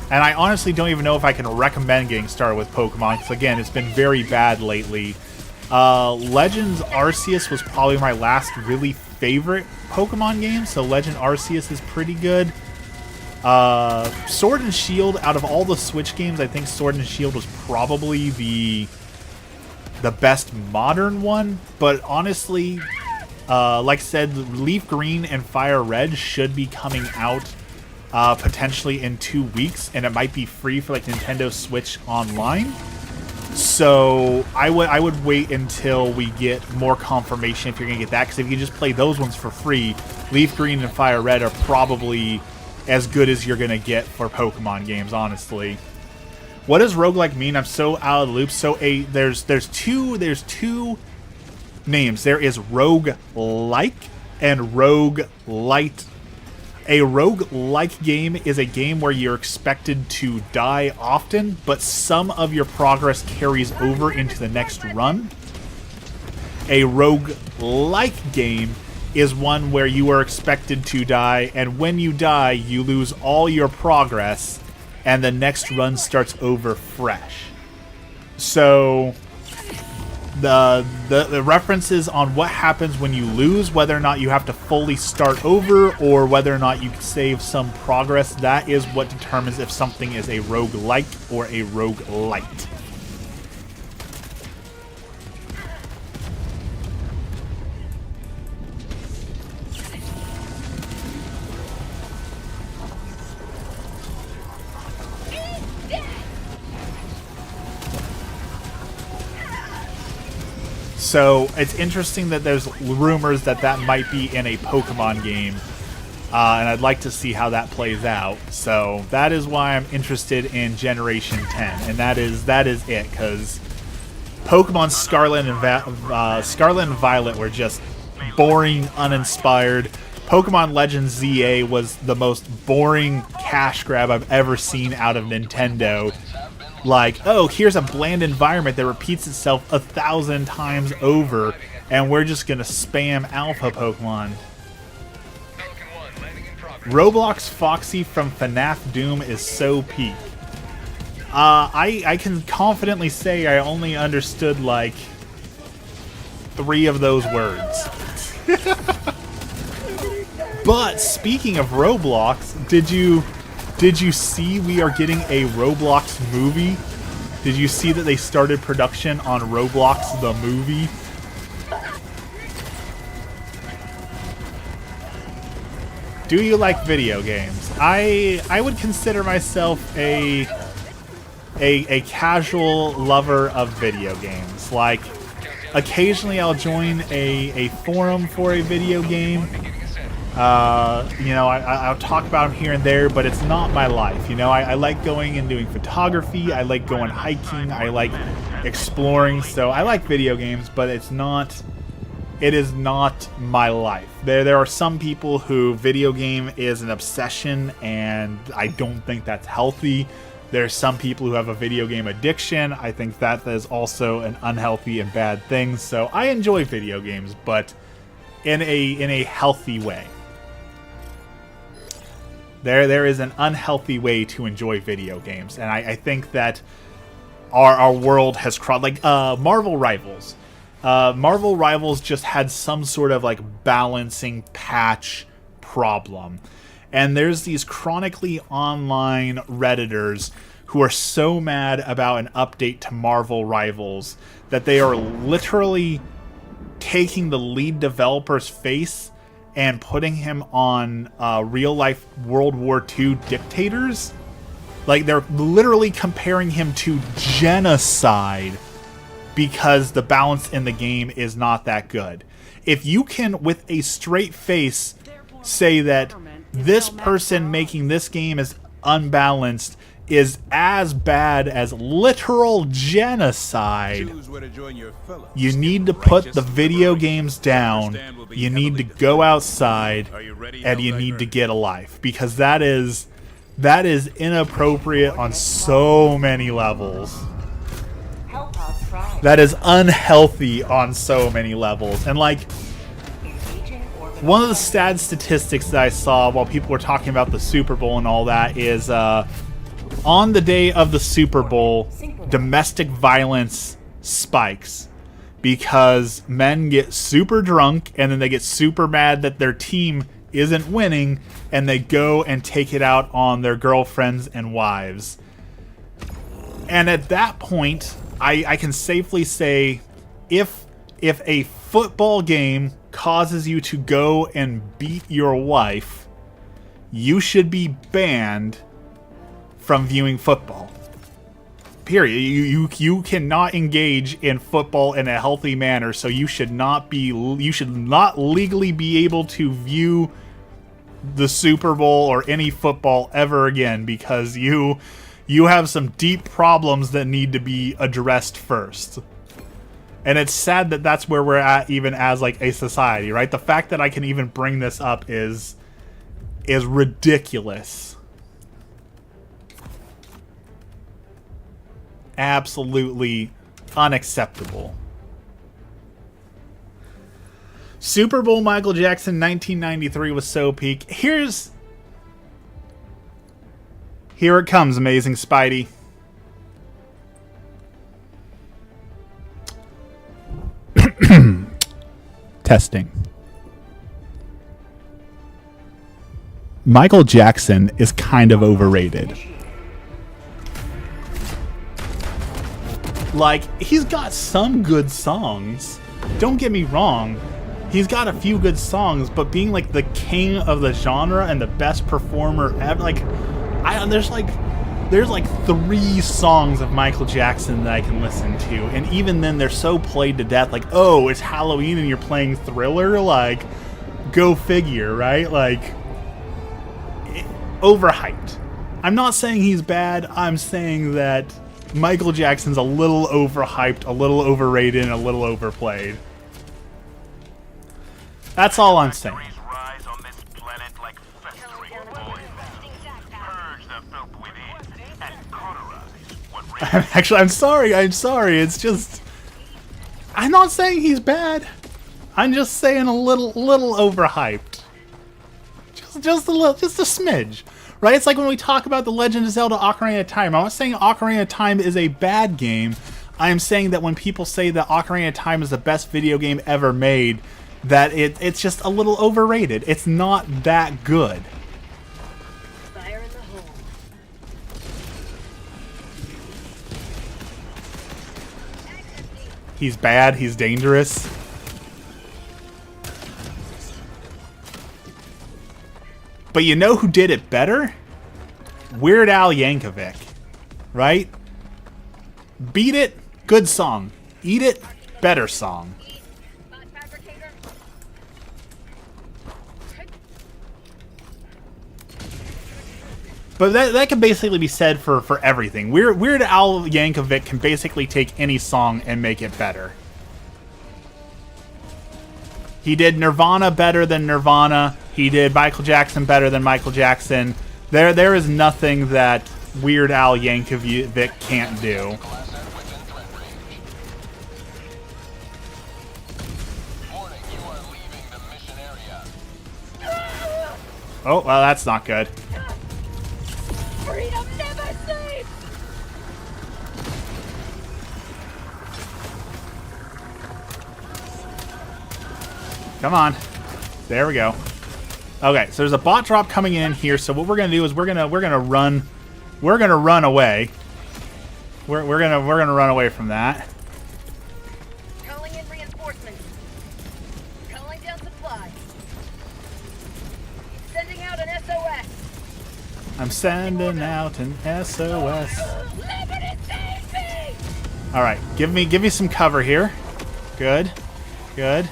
and I honestly don't even know if I can recommend getting started with Pokemon, because again, it's been very bad lately. Legends Arceus was probably my last really favorite Pokemon game, so Legend Arceus is pretty good. Sword and Shield, out of all the Switch games, I think Sword and Shield was probably the best modern one, but honestly, like I said, Leaf Green and Fire Red should be coming out potentially in 2 weeks, and it might be free for like Nintendo Switch Online. So I would wait until we get more confirmation if you're gonna get that, because if you can just play those ones for free, Leaf Green and Fire Red are probably as good as you're gonna get for Pokemon games, honestly. What does roguelike mean? I'm so out of the loop. So there's two names. There is roguelike and roguelite. A roguelike game is a game where you're expected to die often, but some of your progress carries over into the next run. A roguelike game is one where you are expected to die, and when you die, you lose all your progress, and the next run starts over fresh. So the references on what happens when you lose, whether or not you have to fully start over, or whether or not you can save some progress, that is what determines if something is a roguelike or a roguelite. So it's interesting that there's rumors that that might be in a Pokemon game, and I'd like to see how that plays out. So that is why I'm interested in Generation 10, and that is it, because Pokemon Scarlet and Violet were just boring, uninspired. Pokemon Legends ZA was the most boring cash grab I've ever seen out of Nintendo. Like, oh, here's a bland environment that repeats itself 1,000 times over, and we're just gonna spam Alpha Pokemon. Roblox Foxy from FNAF Doom is so peak. I can confidently say I only understood like 3 of those words. But speaking of Roblox, did you see we are getting a Roblox movie? Did you see that they started production on Roblox the movie? Do you like video games? I would consider myself a casual lover of video games. Like, occasionally I'll join a forum for a video game. You know, I'll talk about them here and there, but it's not my life. You know, I like going and doing photography. I like going hiking. I like exploring. So I like video games, but it is not my life. There are some people who video game is an obsession, and I don't think that's healthy. There's some people who have a video game addiction. I think that is also an unhealthy and bad thing. So I enjoy video games, but in a healthy way. There is an unhealthy way to enjoy video games, and I think that our world has crossed, like Marvel Rivals. Marvel Rivals just had some sort of like balancing patch problem, and there's these chronically online Redditors who are so mad about an update to Marvel Rivals that they are literally taking the lead developer's face and putting him on real-life World War II dictators. Like, they're literally comparing him to genocide because the balance in the game is not that good. If you can, with a straight face, say that this person making this game is unbalanced is as bad as literal genocide, you need to put the video games down, you need to go outside, and you need to get a life. Because that is inappropriate on so many levels. That is unhealthy on so many levels. And like, one of the sad statistics that I saw while people were talking about the Super Bowl and all that is on the day of the Super Bowl, domestic violence spikes because men get super drunk and then they get super mad that their team isn't winning and they go and take it out on their girlfriends and wives. And at that point, I can safely say if a football game causes you to go and beat your wife, you should be banned from viewing football. Period. You cannot engage in football in a healthy manner, so you should not legally be able to view the Super Bowl or any football ever again, because you have some deep problems that need to be addressed first. And it's sad that that's where we're at, even as like a society, right? The fact that I can even bring this up is ridiculous. Absolutely unacceptable. Super Bowl Michael Jackson 1993 was so peak. Here it comes, amazing Spidey. Testing. Michael Jackson is kind of overrated. Like, he's got some good songs. Don't get me wrong. He's got a few good songs, but being like the king of the genre and the best performer ever, like, there's like 3 songs of Michael Jackson that I can listen to, and even then they're so played to death. Like, oh, it's Halloween and you're playing Thriller? Like, go figure, right? Like, overhyped. I'm not saying he's bad. I'm saying that Michael Jackson's a little overhyped, a little overrated, and a little overplayed. That's all I'm saying. I'm sorry. It's just, I'm not saying he's bad. I'm just saying a little overhyped. Just a little, just a smidge. Right? It's like when we talk about The Legend of Zelda Ocarina of Time. I'm not saying Ocarina of Time is a bad game. I am saying that when people say that Ocarina of Time is the best video game ever made, that it's just a little overrated. It's not that good. Fire in the hole. He's bad. He's dangerous. But you know who did it better? Weird Al Yankovic. Right? Beat It, good song. Eat It, better song. But that can basically be said for everything. Weird Al Yankovic can basically take any song and make it better. He did Nirvana better than Nirvana. He did Michael Jackson better than Michael Jackson. There is nothing that Weird Al Yankovic can't do. Warning, you are leaving the mission area. Oh, well, that's not good. Come on. There we go. Okay, so there's a bot drop coming in here. So what we're gonna do is we're gonna run away. We're gonna run away from that. Calling in reinforcements. Calling down supply. Sending out an SOS. I'm sending out an SOS. Liberty save me! All right, give me some cover here. Good, good.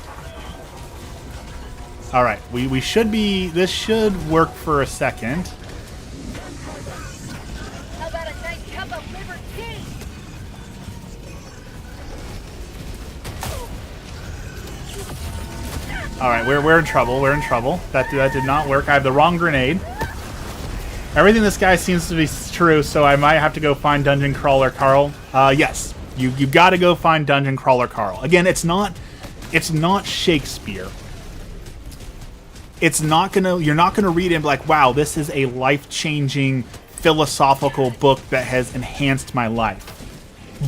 All right, we should be. This should work for a second. How about a nice cup of liver tea? All right, we're in trouble. We're in trouble. That did not work. I have the wrong grenade. Everything this guy seems to be true, so I might have to go find Dungeon Crawler Carl. Yes, you got to go find Dungeon Crawler Carl. Again, it's not Shakespeare. It's not gonna. You're not gonna read it and be like, wow, this is a life-changing philosophical book that has enhanced my life.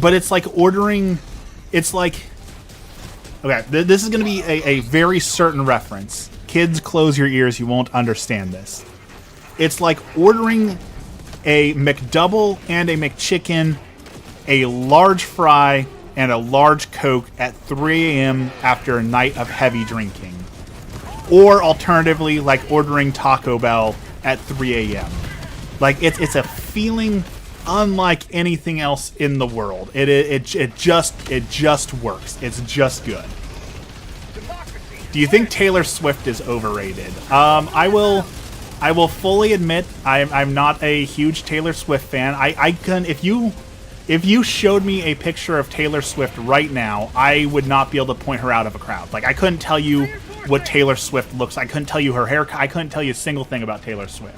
But it's like ordering. It's like. Okay, this is gonna be a very certain reference. Kids, close your ears. You won't understand this. It's like ordering a McDouble and a McChicken, a large fry, and a large Coke at 3 a.m. after a night of heavy drinking. Or alternatively, like ordering Taco Bell at 3 a.m. Like, it's a feeling unlike anything else in the world. It just works. It's just good. Do you think Taylor Swift is overrated? I will fully admit I'm not a huge Taylor Swift fan. I can if you showed me a picture of Taylor Swift right now, I would not be able to point her out of a crowd. Like, I couldn't tell you what Taylor Swift looks like. I couldn't tell you her hair. I couldn't tell you a single thing about Taylor Swift.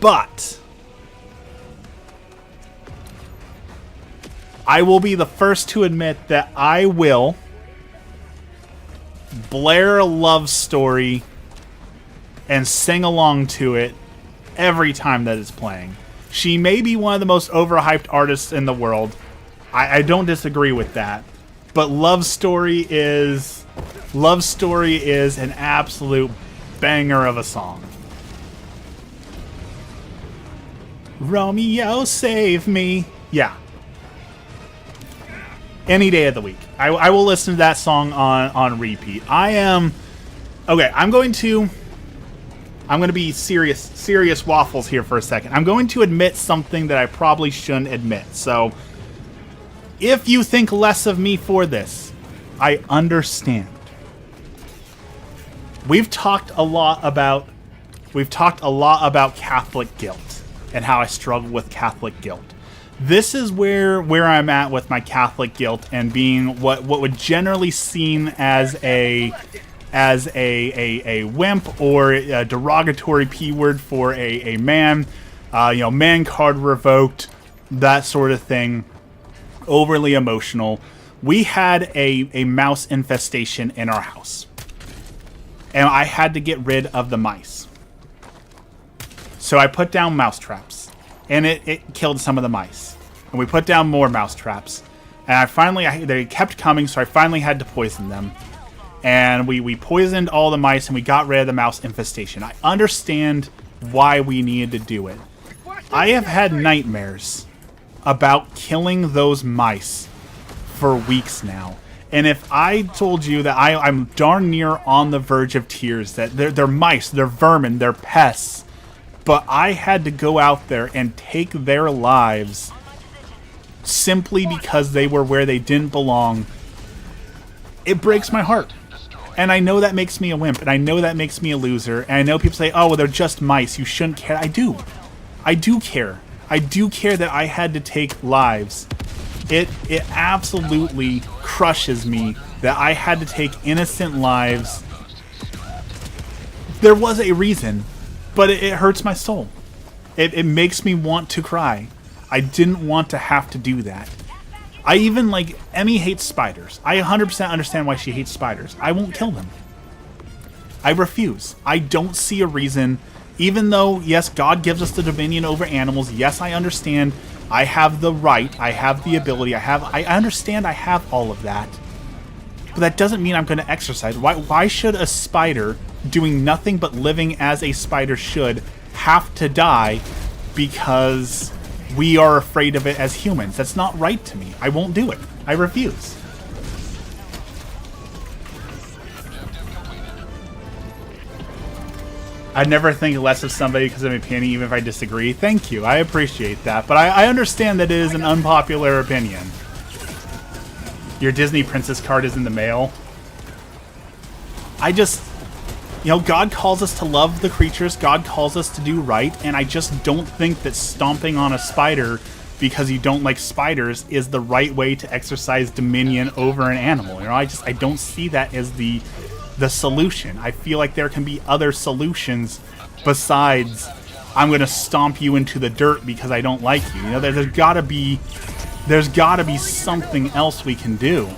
But I will be the first to admit that I will blare a love story and sing along to it every time that it's playing. She may be one of the most overhyped artists in the world. I don't disagree with that. But Love Story is an absolute banger of a song. Romeo, save me. Yeah. Any day of the week. I will listen to that song on repeat. I'm going to be serious waffles here for a second. I'm going to admit something that I probably shouldn't admit. So, if you think less of me for this, I understand. We've talked a lot about Catholic guilt and how I struggle with Catholic guilt. This is where I'm at with my Catholic guilt and being what would generally seen as a wimp or a derogatory P word for a man, man card revoked, that sort of thing, overly emotional. We had a mouse infestation in our house, and I had to get rid of the mice. So I put down mouse traps, and it killed some of the mice. And we put down more mouse traps, and they kept coming, so I finally had to poison them. And we poisoned all the mice, and we got rid of the mouse infestation. I understand why we needed to do it. I have had nightmares about killing those mice for weeks now. And if I told you that I'm darn near on the verge of tears, that they're mice, they're vermin, they're pests, but I had to go out there and take their lives simply because they were where they didn't belong, it breaks my heart. And I know that makes me a wimp, and I know that makes me a loser, and I know people say, oh, well, they're just mice, you shouldn't care. I do care. I do care that I had to take lives. It absolutely crushes me that I had to take innocent lives. There was a reason, but it hurts my soul. It makes me want to cry. I didn't want to have to do that. I even, Emmy hates spiders. I 100% understand why she hates spiders. I won't kill them. I refuse. I don't see a reason, even though, yes, God gives us the dominion over animals. Yes, I understand. I have the right. I have the ability. I understand I have all of that. but that doesn't mean I'm going to exercise. Why should a spider doing nothing but living as a spider should have to die because we are afraid of it as humans? That's not right to me. I won't do it. I refuse. I'd never think less of somebody because of an opinion, even if I disagree. Thank you. I appreciate that. But I understand that it is an unpopular opinion. Your Disney Princess card is in the mail. I just... You know, God calls us to love the creatures. God calls us to do right. And I just don't think that stomping on a spider because you don't like spiders is the right way to exercise dominion over an animal. You know, I don't see that as the solution. I feel like there can be other solutions besides I'm going to stomp you into the dirt because I don't like you. You know, there's got to be something else we can do.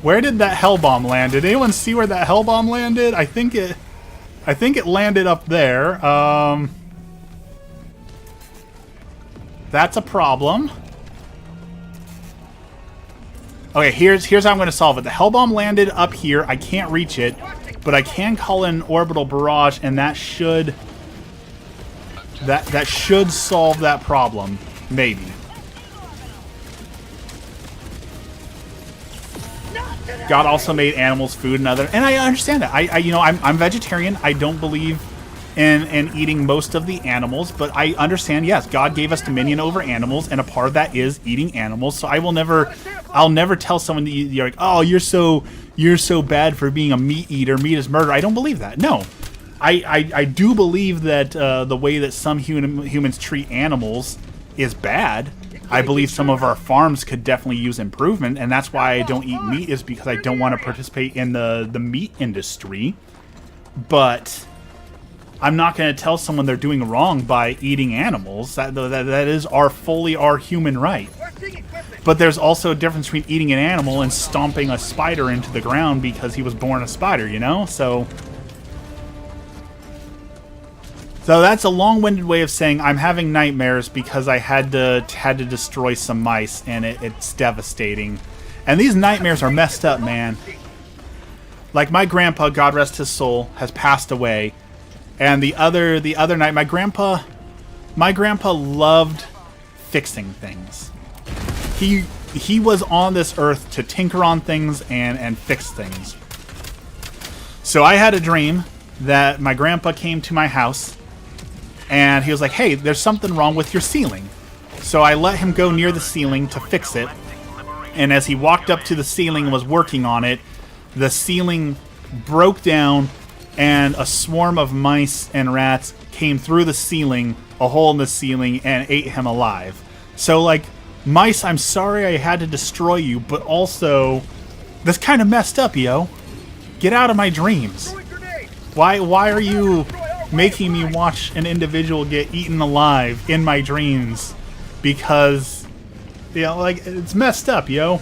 Where did that hell bomb land? Did anyone see where that hell bomb landed? I think it landed up there. That's a problem. Okay, here's how I'm going to solve it. The hell bomb landed up here. I can't reach it, but I can call in an orbital barrage, and that should solve that problem, maybe. God also made animals food and I understand that. I'm vegetarian. I don't believe in eating most of the animals, but I understand, yes, God gave us dominion over animals, and a part of that is eating animals. So I'll never tell someone that you're like, oh, you're so bad for being a meat eater. Meat is murder. I don't believe that. No. I do believe that the way that some humans treat animals is bad. I believe some of our farms could definitely use improvement, and that's why I don't eat meat, is because I don't want to participate in the meat industry. But I'm not going to tell someone they're doing wrong by eating animals. That is fully our human right. But there's also a difference between eating an animal and stomping a spider into the ground because he was born a spider, you know? So that's a long-winded way of saying I'm having nightmares because I had to destroy some mice, and it's devastating. And these nightmares are messed up, man. Like, my grandpa, God rest his soul, has passed away. And the other night, my grandpa loved fixing things. He was on this earth to tinker on things and fix things. So I had a dream that my grandpa came to my house, and he was like, hey, there's something wrong with your ceiling. So I let him go near the ceiling to fix it. And as he walked up to the ceiling and was working on it, the ceiling broke down, and a swarm of mice and rats came through the ceiling, a hole in the ceiling, and ate him alive. So, like, mice, I'm sorry I had to destroy you, but also, that's kind of messed up, yo. Get out of my dreams. Why are you making me watch an individual get eaten alive in my dreams? Because, you know, like, it's messed up, yo.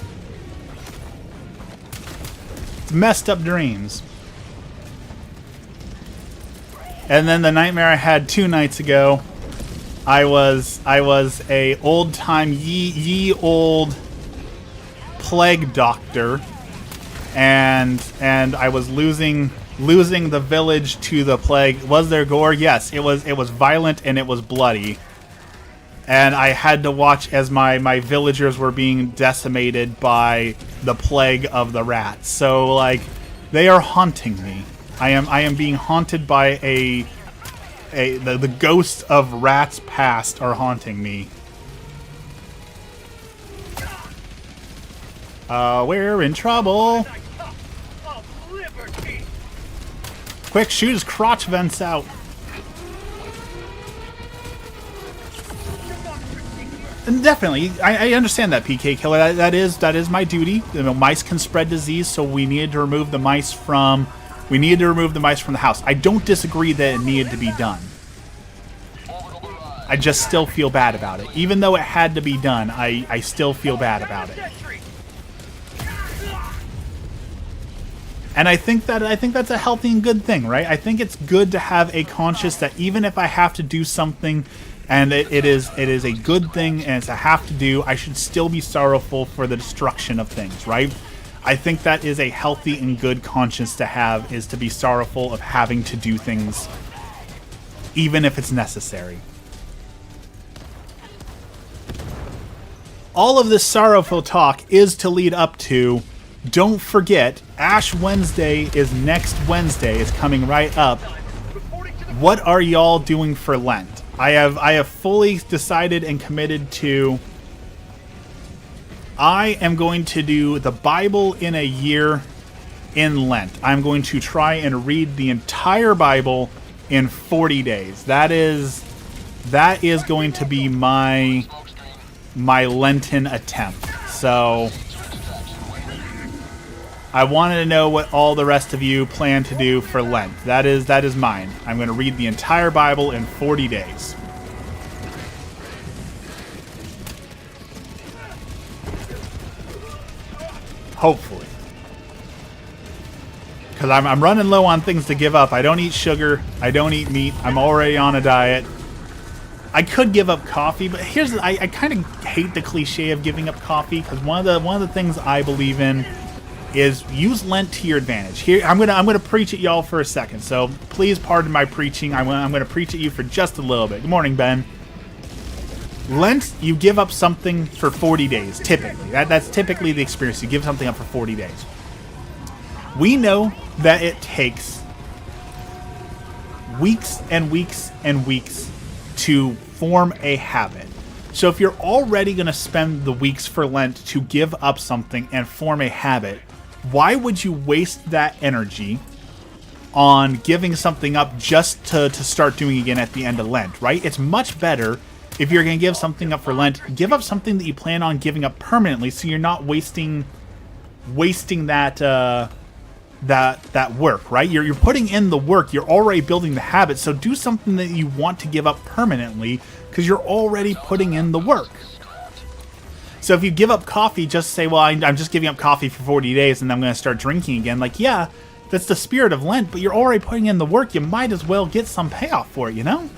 It's messed up dreams. And then the nightmare I had 2 nights ago, I was a old-time ye old plague doctor, and I was losing the village to the plague. Was there gore? Yes, it was violent and it was bloody. And I had to watch as my villagers were being decimated by the plague of the rats. So, like, they are haunting me. I am being haunted by the ghosts of rats past are haunting me. We're in trouble. Quick, shoot his crotch vents out. And definitely, I understand that, PK Killer. That is my duty. You know, mice can spread disease, so we needed to remove the mice from. We needed to remove the mice from the house. I don't disagree that it needed to be done. I just still feel bad about it. Even though it had to be done, I still feel bad about it. And I think that's a healthy and good thing, right? I think it's good to have a conscience that even if I have to do something and it is a good thing and it's a have to do, I should still be sorrowful for the destruction of things, right? I think that is a healthy and good conscience to have, is to be sorrowful of having to do things even if it's necessary. All of this sorrowful talk is to lead up to, don't forget, Ash Wednesday is next Wednesday, is coming right up. What are y'all doing for Lent? I have fully decided and committed to, I am going to do the Bible in a year in Lent. I'm going to try and read the entire Bible in 40 days. That is going to be my Lenten attempt. So I wanted to know what all the rest of you plan to do for Lent. That is mine. I'm going to read the entire Bible in 40 days. Hopefully. Because I'm running low on things to give up. I don't eat sugar. I don't eat meat. I'm already on a diet. I could give up coffee, but here's I kind of hate the cliche of giving up coffee, because one of the things I believe in is use Lent to your advantage. Here I'm gonna preach at y'all for a second, so please pardon my preaching. I'm gonna preach at you for just a little bit. Good morning, Ben. Lent, you give up something for 40 days, typically. That's typically the experience. You give something up for 40 days. We know that it takes weeks and weeks and weeks to form a habit. So if you're already going to spend the weeks for Lent to give up something and form a habit, why would you waste that energy on giving something up just to start doing again at the end of Lent, right? It's much better, if you're going to give something up for Lent, give up something that you plan on giving up permanently, so you're not wasting that work, right? You're putting in the work. You're already building the habit. So do something that you want to give up permanently, because you're already putting in the work. So if you give up coffee, just say, well, I'm just giving up coffee for 40 days and I'm going to start drinking again. Like, yeah, that's the spirit of Lent, but you're already putting in the work. You might as well get some payoff for it, you know?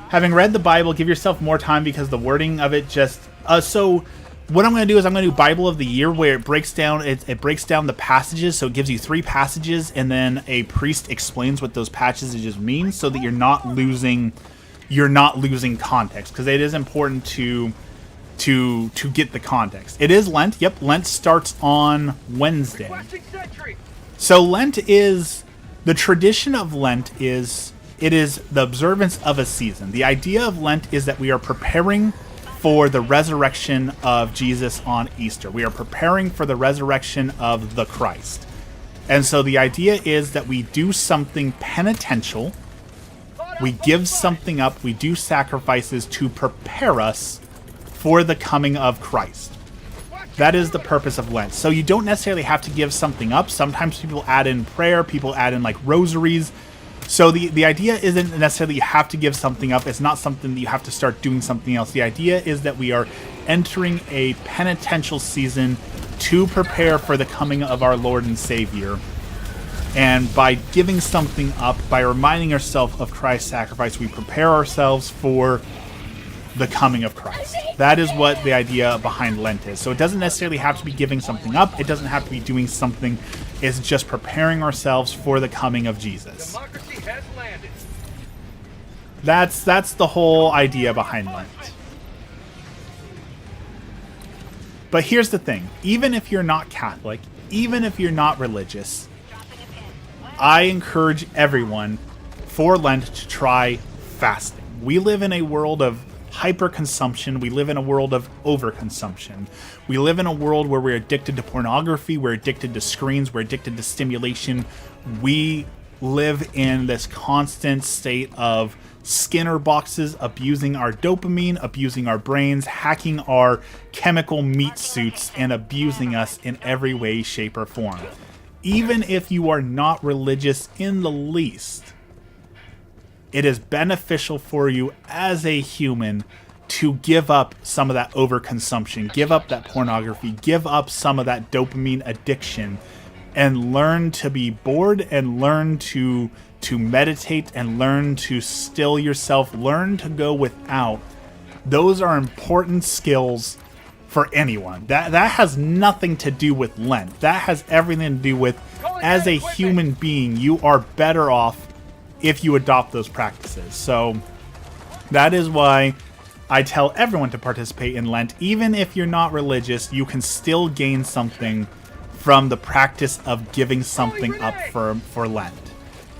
Having read the Bible, give yourself more time, because the wording of it just... So what I'm going to do is I'm going to do Bible of the Year, where it breaks down the passages. So it gives you 3 passages, and then a priest explains what those passages mean, so that you're not losing context, because it is important to get the context. It is Lent. Yep, Lent starts on Wednesday. So Lent is, the tradition of Lent is, it is the observance of a season. The idea of Lent is that we are preparing for the resurrection of Jesus on Easter. We are preparing for the resurrection of the Christ. And so the idea is that we do something penitential, we give something up, we do sacrifices to prepare us for the coming of Christ. That is the purpose of Lent. So you don't necessarily have to give something up. Sometimes people add in prayer, people add in like rosaries. So the idea isn't necessarily you have to give something up. It's not something that you have to start doing something else. The idea is that we are entering a penitential season to prepare for the coming of our Lord and Savior. And by giving something up, by reminding ourselves of Christ's sacrifice, we prepare ourselves for the coming of Christ. That is what the idea behind Lent is. So it doesn't necessarily have to be giving something up. It doesn't have to be doing something. It's just preparing ourselves for the coming of Jesus. Democracy has landed. That's the whole idea behind Lent. But here's the thing. Even if you're not Catholic, even if you're not religious, I encourage everyone for Lent to try fasting. We live in a world of hyperconsumption. We live in a world of overconsumption. We live in a world where we're addicted to pornography, we're addicted to screens, we're addicted to stimulation. We live in this constant state of Skinner boxes, abusing our dopamine, abusing our brains, hacking our chemical meat suits, and abusing us in every way, shape, or form. Even if you are not religious in the least, it is beneficial for you as a human to give up some of that overconsumption, give up that pornography, give up some of that dopamine addiction, and learn to be bored and learn to meditate and learn to still yourself, learn to go without. Those are important skills for anyone. That has nothing to do with Lent. That has everything to do with, as a human being, you are better off if you adopt those practices. So that is why I tell everyone to participate in Lent. Even if you're not religious, you can still gain something from the practice of giving something up for Lent.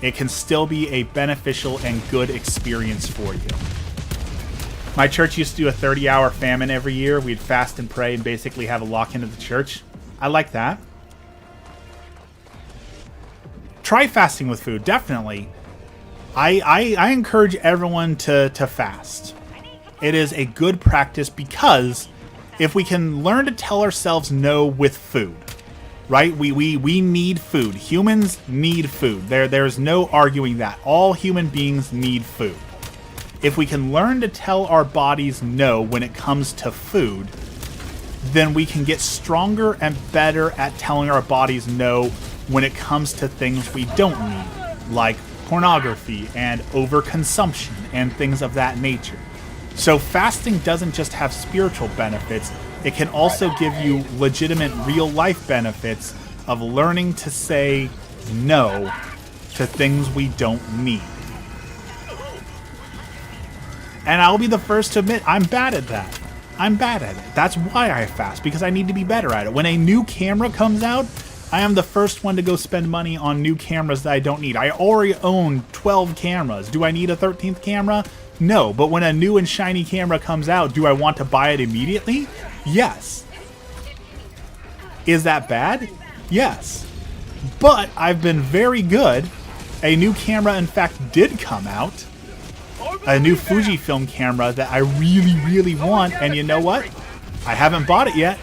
It can still be a beneficial and good experience for you. My church used to do a 30-hour famine every year. We'd fast and pray and basically have a lock-in of the church. I like that. Try fasting with food, definitely. I encourage everyone to fast. It is a good practice because if we can learn to tell ourselves no with food, right? We need food. Humans need food. There's no arguing that. All human beings need food. If we can learn to tell our bodies no when it comes to food, then we can get stronger and better at telling our bodies no when it comes to things we don't need, like pornography and overconsumption and things of that nature. So fasting doesn't just have spiritual benefits, it can also give you legitimate real-life benefits of learning to say no to things we don't need. And I'll be the first to admit, I'm bad at that. I'm bad at it. That's why I fast, because I need to be better at it. When a new camera comes out, I am the first one to go spend money on new cameras that I don't need. I already own 12 cameras. Do I need a 13th camera? No, but when a new and shiny camera comes out, do I want to buy it immediately? Yes. Is that bad? Yes. But I've been very good. A new camera, in fact, did come out. A new Fujifilm camera that I really, really want, and you know what? I haven't bought it yet.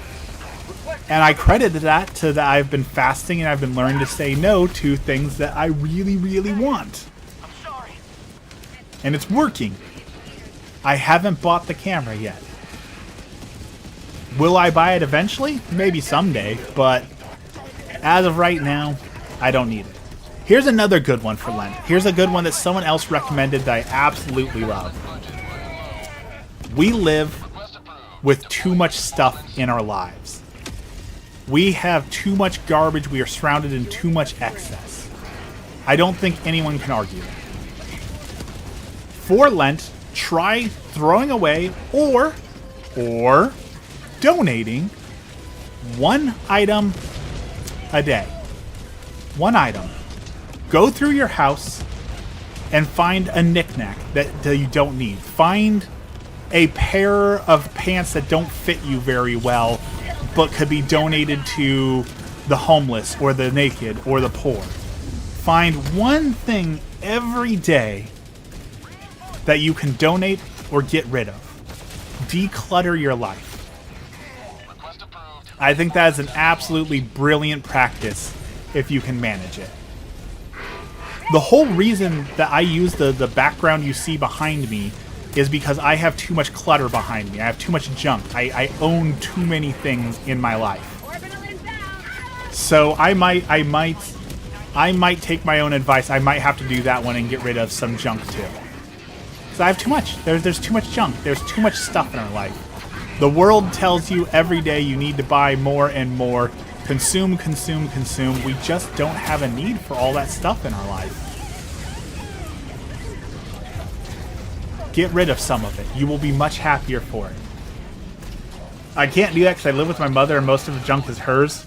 And I credited that to that I've been fasting and I've been learning to say no to things that I really, really want. And it's working. I haven't bought the camera yet. Will I buy it eventually? Maybe someday, but as of right now, I don't need it. Here's another good one for Lent. Here's a good one that someone else recommended that I absolutely love. We live with too much stuff in our lives. We have too much garbage. We are surrounded in too much excess. I don't think anyone can argue that. For Lent, try throwing away or donating one item a day. One item. Go through your house and find a knickknack that you don't need. Find a pair of pants that don't fit you very well, but could be donated to the homeless or the naked or the poor. Find one thing every day that you can donate or get rid of. Declutter your life. I think that is an absolutely brilliant practice if you can manage it. The whole reason that I use the background you see behind me is because I have too much clutter behind me. I have too much junk. I own too many things in my life. So I might take my own advice. I might have to do that one and get rid of some junk too. So I have too much. There's too much junk. There's too much stuff in our life. The world tells you every day you need to buy more and more. Consume, consume, consume. We just don't have a need for all that stuff in our life. Get rid of some of it. You will be much happier for it. I can't do that because I live with my mother and most of the junk is hers.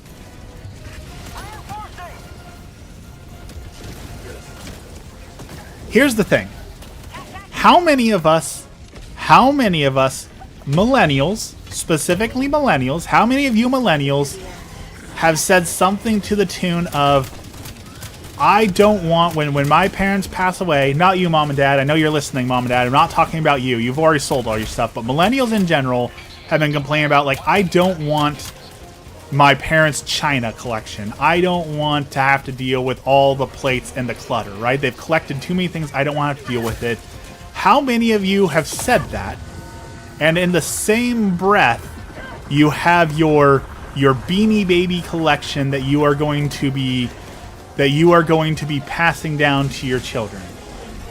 Here's the thing. How many of us millennials, specifically millennials, how many of you millennials have said something to the tune of, I don't want, when my parents pass away, not you, Mom and Dad, I know you're listening, Mom and Dad, I'm not talking about you, you've already sold all your stuff, but millennials in general have been complaining about, like, I don't want my parents' China collection. I don't want to have to deal with all the plates and the clutter, right? They've collected too many things, I don't want to have to deal with it. How many of you have said that, and in the same breath, you have your your Beanie Baby collection that you are going to be passing down to your children.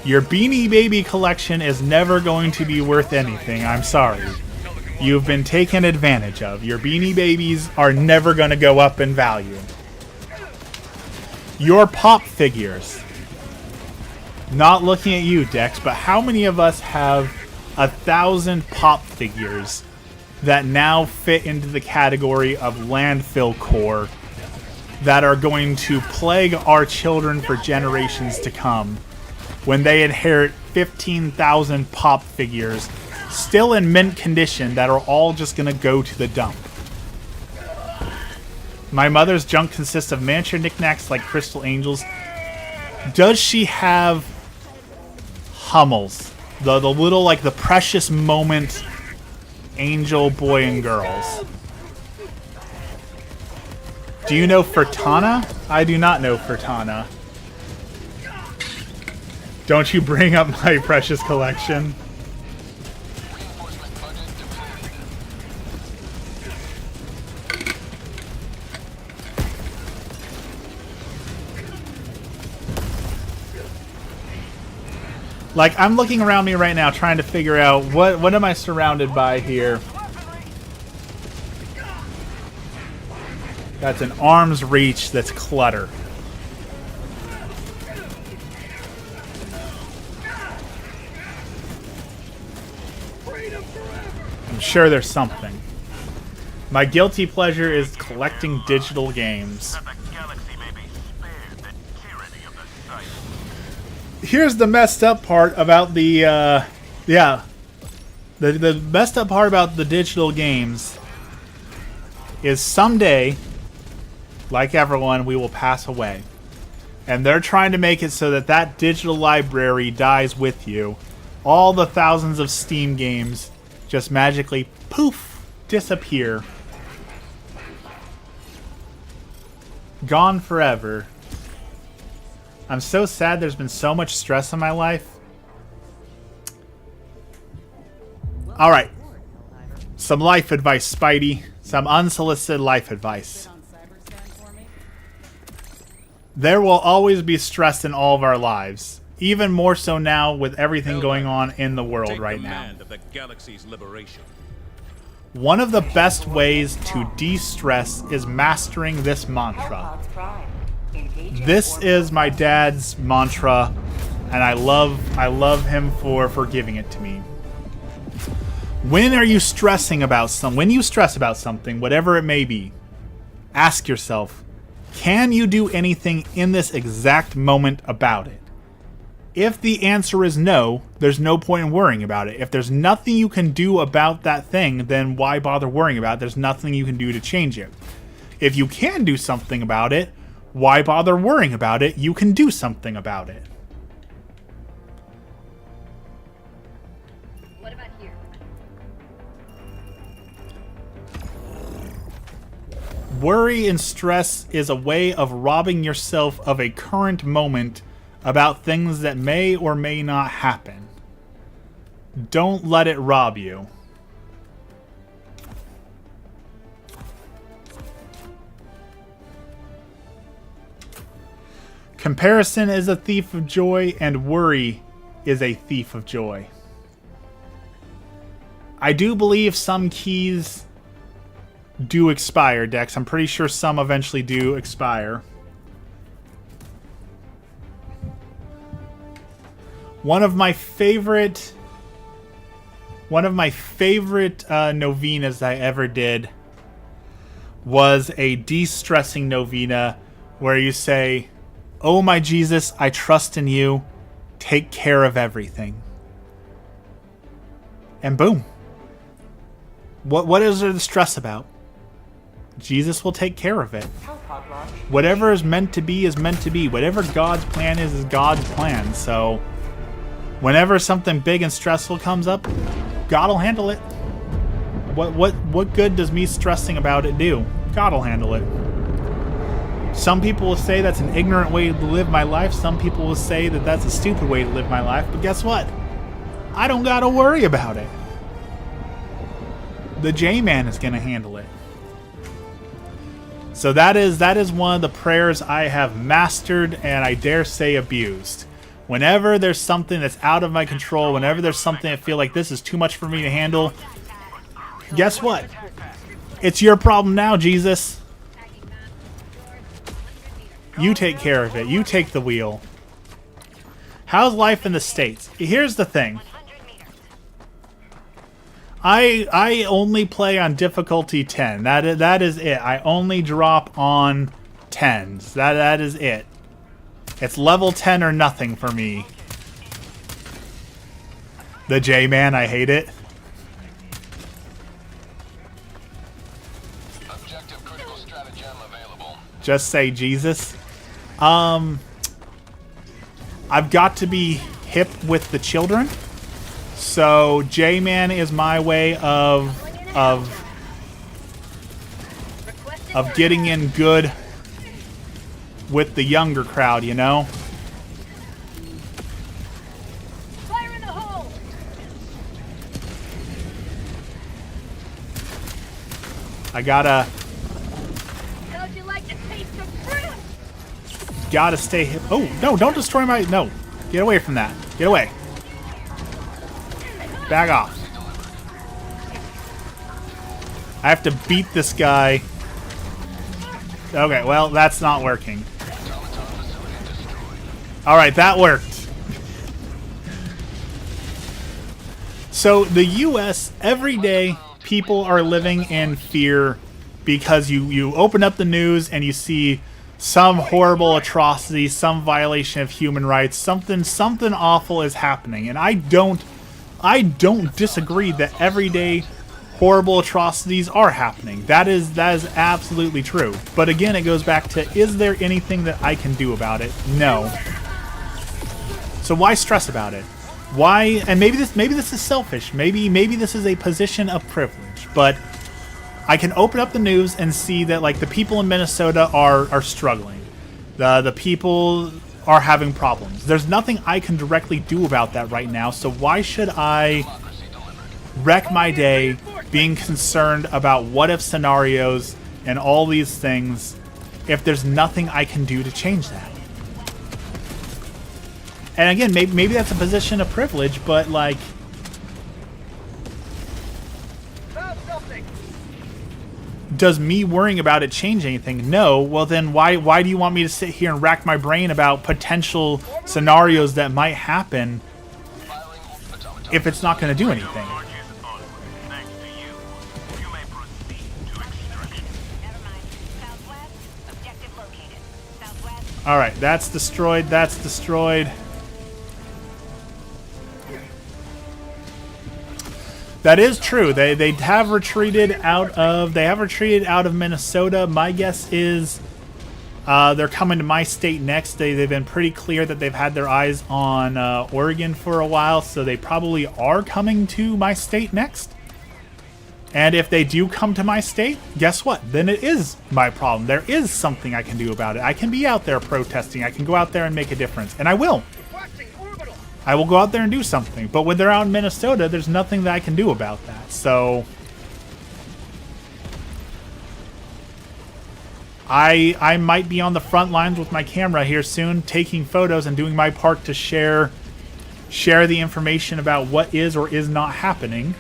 Your Beanie Baby collection is never going to be worth anything. I'm sorry. You've been taken advantage of. Your Beanie Babies are never going to go up in value. Your pop figures. Not looking at you, Dex, but how many of us have 1,000 pop figures that now fit into the category of landfill core that are going to plague our children for generations to come when they inherit 15,000 pop figures still in mint condition that are all just going to go to the dump? My mother's junk consists of miniature knickknacks like crystal angels. Does she have Hummels? The little, like, the precious moment angel boy and girls. Do you know Fertana? I do not know Fertana. Don't you bring up my precious collection. Reinforcement budget deployed. Like, I'm looking around me right now trying to figure out what am I surrounded by here. That's an arm's reach that's clutter. I'm sure there's something. My guilty pleasure is collecting digital games. That the galaxy may be spared the tyranny of the Cyber. Here's the messed up part about the, the messed up part about the digital games is someday, like everyone, we will pass away. And they're trying to make it so that that digital library dies with you. All the thousands of Steam games just magically, poof, disappear. Gone forever. I'm so sad there's been so much stress in my life. Alright. Some life advice, Spidey. Some unsolicited life advice. There will always be stress in all of our lives. Even more so now with everything going on in the world right now. Of the galaxy's liberation. One of the best ways to de-stress is mastering this mantra. This is my dad's mantra, and I love him for giving it to me. When are you stressing about when you stress about something, whatever it may be, ask yourself, can you do anything in this exact moment about it? If the answer is no, there's no point in worrying about it. If there's nothing you can do about that thing, then why bother worrying about it? There's nothing you can do to change it. If you can do something about it, why bother worrying about it? You can do something about it. What about here? Worry and stress is a way of robbing yourself of a current moment about things that may or may not happen. Don't let it rob you. Comparison is a thief of joy, and worry is a thief of joy. I do believe some keys do expire, Dex. I'm pretty sure some eventually do expire. One of my favorite novenas I ever did was a de-stressing novena where you say, "Oh my Jesus, I trust in you. Take care of everything." And boom. What is there to stress about? Jesus will take care of it. Whatever is meant to be is meant to be. Whatever God's plan is God's plan. So whenever something big and stressful comes up, God will handle it. What good does me stressing about it do? God will handle it. Some people will say that's an ignorant way to live my life. Some people will say that that's a stupid way to live my life. But guess what? I don't gotta worry about it. The J-Man is gonna handle it. So that is one of the prayers I have mastered and I dare say abused. Whenever there's something that's out of my control, whenever there's something I feel like this is too much for me to handle, guess what? It's your problem now, Jesus. You take care of it. You take the wheel. How's life in the States? Here's the thing. 100 meters. I only play on difficulty 10. That is it. I only drop on 10s. That is it. It's level 10 or nothing for me. The J-Man, I hate it. Objective critical stratagem available. Just say Jesus. I've got to be hip with the children. So J-Man is my way of getting in good with the younger crowd, you know? Fire in the hole! I gotta How'd you like to taste the fruit? stay hip. Oh, no, don't destroy my... No. Get away from that. Get away. Back off. I have to beat this guy. Okay, well, that's not working. Alright, that worked. So, the US, every day, people are living in fear because you open up the news and you see some horrible atrocity, some violation of human rights, something awful is happening. And I don't disagree that everyday horrible atrocities are happening. That is absolutely true. But again, it goes back to, is there anything that I can do about it? No. So why stress about it? Why? And maybe this is selfish. Maybe this is a position of privilege. But I can open up the news and see that like the people in Minnesota are struggling. The people are having problems. There's nothing I can directly do about that right now. So why should I wreck my day being concerned about what if scenarios and all these things if there's nothing I can do to change that? And again, maybe that's a position of privilege, but like, Found something. does me worrying about it change anything? No. Well, then why do you want me to sit here and rack my brain about potential scenarios that might happen if it's not going to do anything? Thanks to you. You may proceed to extraction. Never mind. Southwest. Objective located. Southwest. All right, that's destroyed. That's destroyed. That is true. They have retreated out of Minnesota. My guess is they're coming to my state next. They've been pretty clear that they've had their eyes on Oregon for a while, so they probably are coming to my state next. And if they do come to my state, guess what? Then it is my problem. There is something I can do about it. I can be out there protesting. I can go out there and make a difference. And I will. Requesting orbital. I will go out there and do something. But when they're out in Minnesota, there's nothing that I can do about that. So I might be on the front lines with my camera here soon, taking photos and doing my part to share the information about what is or is not happening.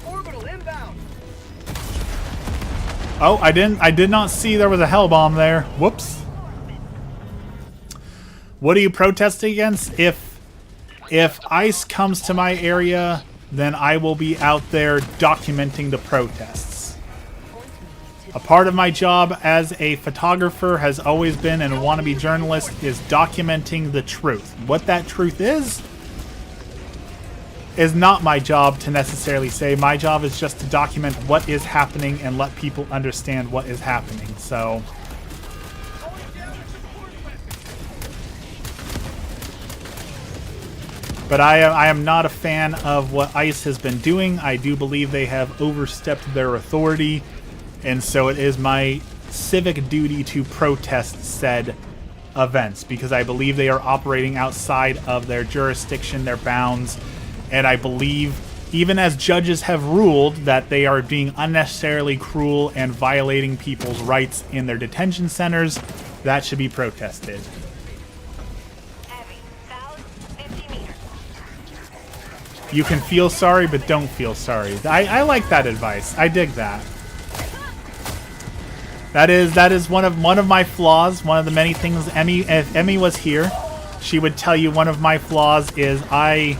Orbital inbound. Oh, I did not see there was a hell bomb there. Whoops. What are you protesting against? If ICE comes to my area, then I will be out there documenting the protests. A part of my job as a photographer has always been, and a wannabe journalist, is documenting the truth. What that truth is not my job to necessarily say. My job is just to document what is happening and let people understand what is happening. So but I am not a fan of what ICE has been doing. I do believe they have overstepped their authority, and so it is my civic duty to protest said events, because I believe they are operating outside of their jurisdiction, their bounds, and I believe even as judges have ruled that they are being unnecessarily cruel and violating people's rights in their detention centers, that should be protested. Heavy. South, 50 meters. You can feel sorry, but don't feel sorry. I like that advice. I dig that. That is one of my flaws. One of the many things. If Emmy was here, she would tell you one of my flaws is I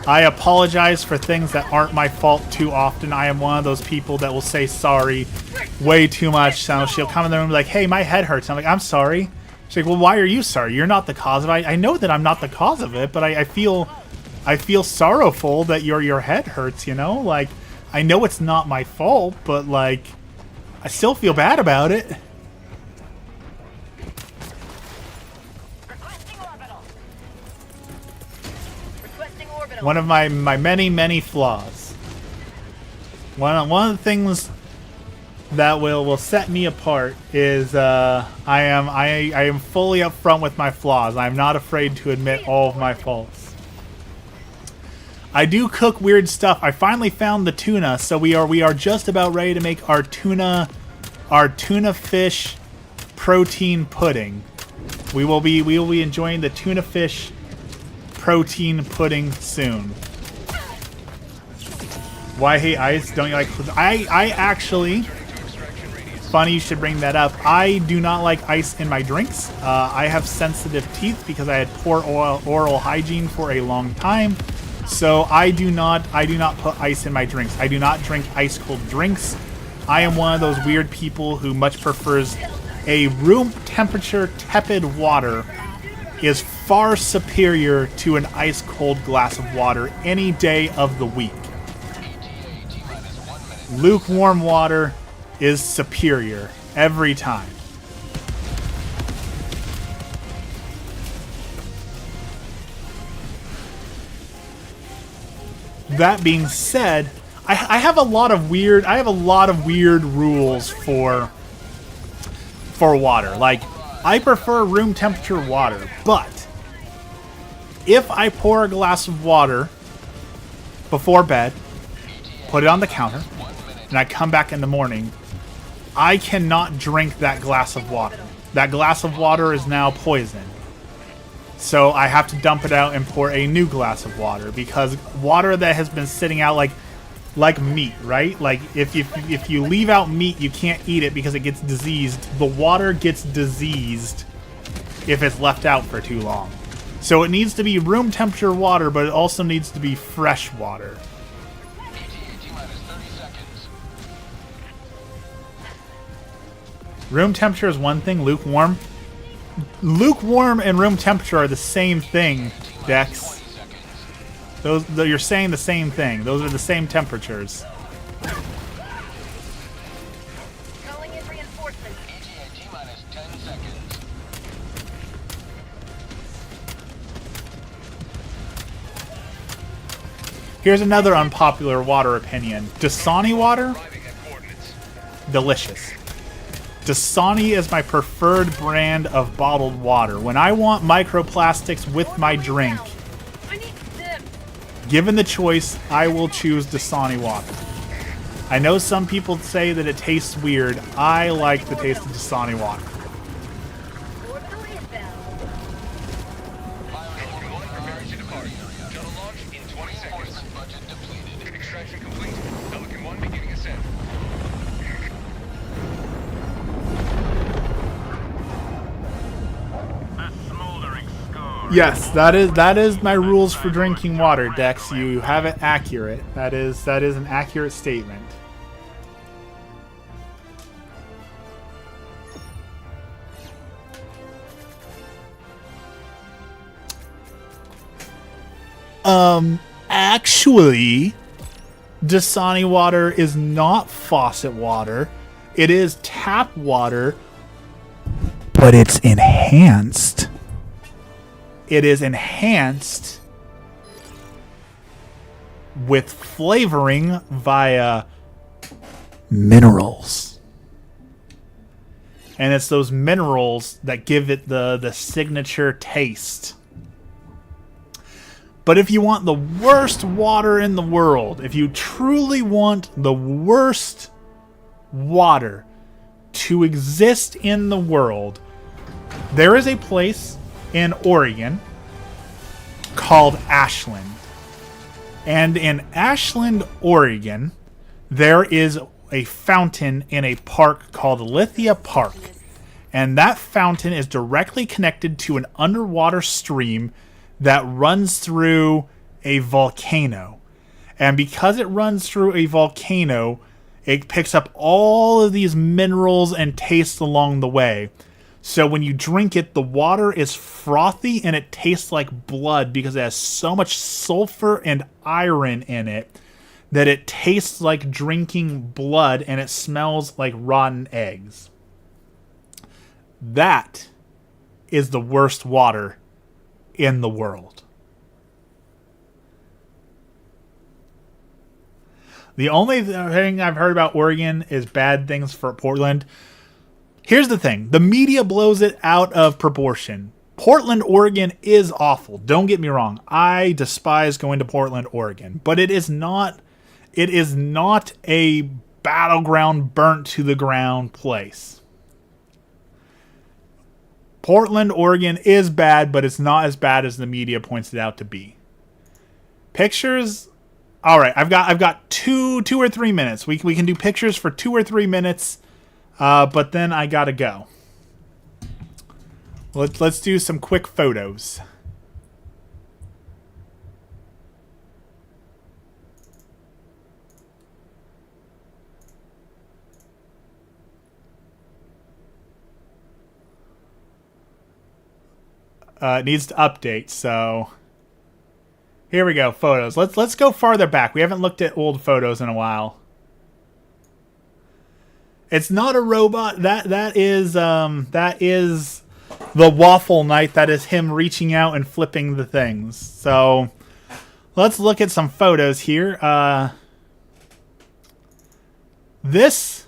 apologize for things that aren't my fault too often. I am one of those people that will say sorry way too much. So she'll come in the room and be like, "Hey, my head hurts." I'm like, "I'm sorry." She's like, "Well, why are you sorry? You're not the cause of it." I know that I'm not the cause of it, but I feel sorrowful that your head hurts. You know, like I know it's not my fault, but like I still feel bad about it. Requesting orbital. Requesting orbital. One of my many flaws. One of the things that will set me apart is I am fully upfront with my flaws. I'm not afraid to admit all of my faults. I do cook weird stuff. I finally found the tuna, so we are just about ready to make our tuna fish protein pudding. We will be enjoying the tuna fish protein pudding soon. Why hate ice? Don't you like? I actually. Funny you should bring that up. I do not like ice in my drinks. I have sensitive teeth because I had poor oral hygiene for a long time. So I do not put ice in my drinks. I do not drink ice cold drinks. I am one of those weird people who much prefers a room temperature tepid water is far superior to an ice cold glass of water any day of the week. Lukewarm water is superior every time. That being said, I have a lot of weird rules for water. Like, I prefer room temperature water, but if I pour a glass of water before bed, put it on the counter, and I come back in the morning, I cannot drink that glass of water. That glass of water is now poison. So I have to dump it out and pour a new glass of water, because water that has been sitting out like meat, right? Like if you leave out meat, you can't eat it because it gets diseased. The water gets diseased if it's left out for too long. So it needs to be room temperature water, but it also needs to be fresh water. Room temperature is one thing, lukewarm. Lukewarm and room temperature are the same thing, Dex. You're saying the same thing. Those are the same temperatures. Calling in reinforcements. T-minus 10 seconds. Here's another unpopular water opinion. Dasani water? Delicious. Dasani is my preferred brand of bottled water. When I want microplastics with my drink, I need them. given the choice, I will choose Dasani water. I know some people say that it tastes weird. I like the taste of Dasani water. Orbital inbound. Preparing to depart. Shuttle launch in 20 seconds. Budget depleted. Extraction complete. Pelican 1 beginning ascent. The smoldering scar. Yes, that is my rules for drinking water, Dex. You have it accurate. That is an accurate statement. Actually, Dasani water is not faucet water. It is tap water, but it's enhanced. It is enhanced with flavoring via minerals. And it's those minerals that give it the signature taste. But if you want the worst water in the world, if you truly want the worst water to exist in the world, there is a place in Oregon called Ashland. And in Ashland, Oregon, there is a fountain in a park called Lithia Park. And that fountain is directly connected to an underwater stream that runs through a volcano. And because it runs through a volcano, it picks up all of these minerals and tastes along the way. So when you drink it, the water is frothy and it tastes like blood because it has so much sulfur and iron in it that it tastes like drinking blood and it smells like rotten eggs. That is the worst water in the world. The only thing I've heard about Oregon is bad things for Portland. Here's the thing. The media blows it out of proportion. Portland, Oregon is awful. Don't get me wrong. I despise going to Portland, Oregon. But it is not a battleground, burnt to the ground place. Portland, Oregon is bad, but it's not as bad as the media points it out to be. Pictures. All right, I've got two or 3 minutes. We can do pictures for 2 or 3 minutes, but then I gotta go. Let's do some quick photos. It needs to update, so here we go. Photos. Let's go farther back. We haven't looked at old photos in a while. It's not a robot. That is the Waffle Knight. That is him reaching out and flipping the things. So let's look at some photos here. This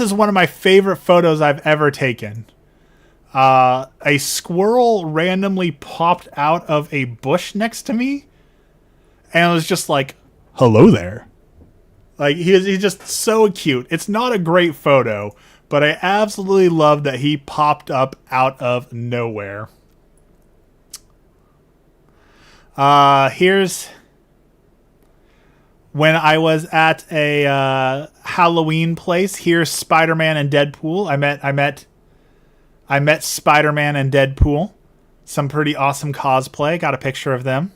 is one of my favorite photos I've ever taken. A squirrel randomly popped out of a bush next to me, and it was just like, "Hello there." Like he's just so cute. It's not a great photo, but I absolutely love that he popped up out of nowhere. Here's when I was at a Halloween place. Here's Spider-Man and Deadpool. I met Spider-Man and Deadpool. Some pretty awesome cosplay. Got a picture of them.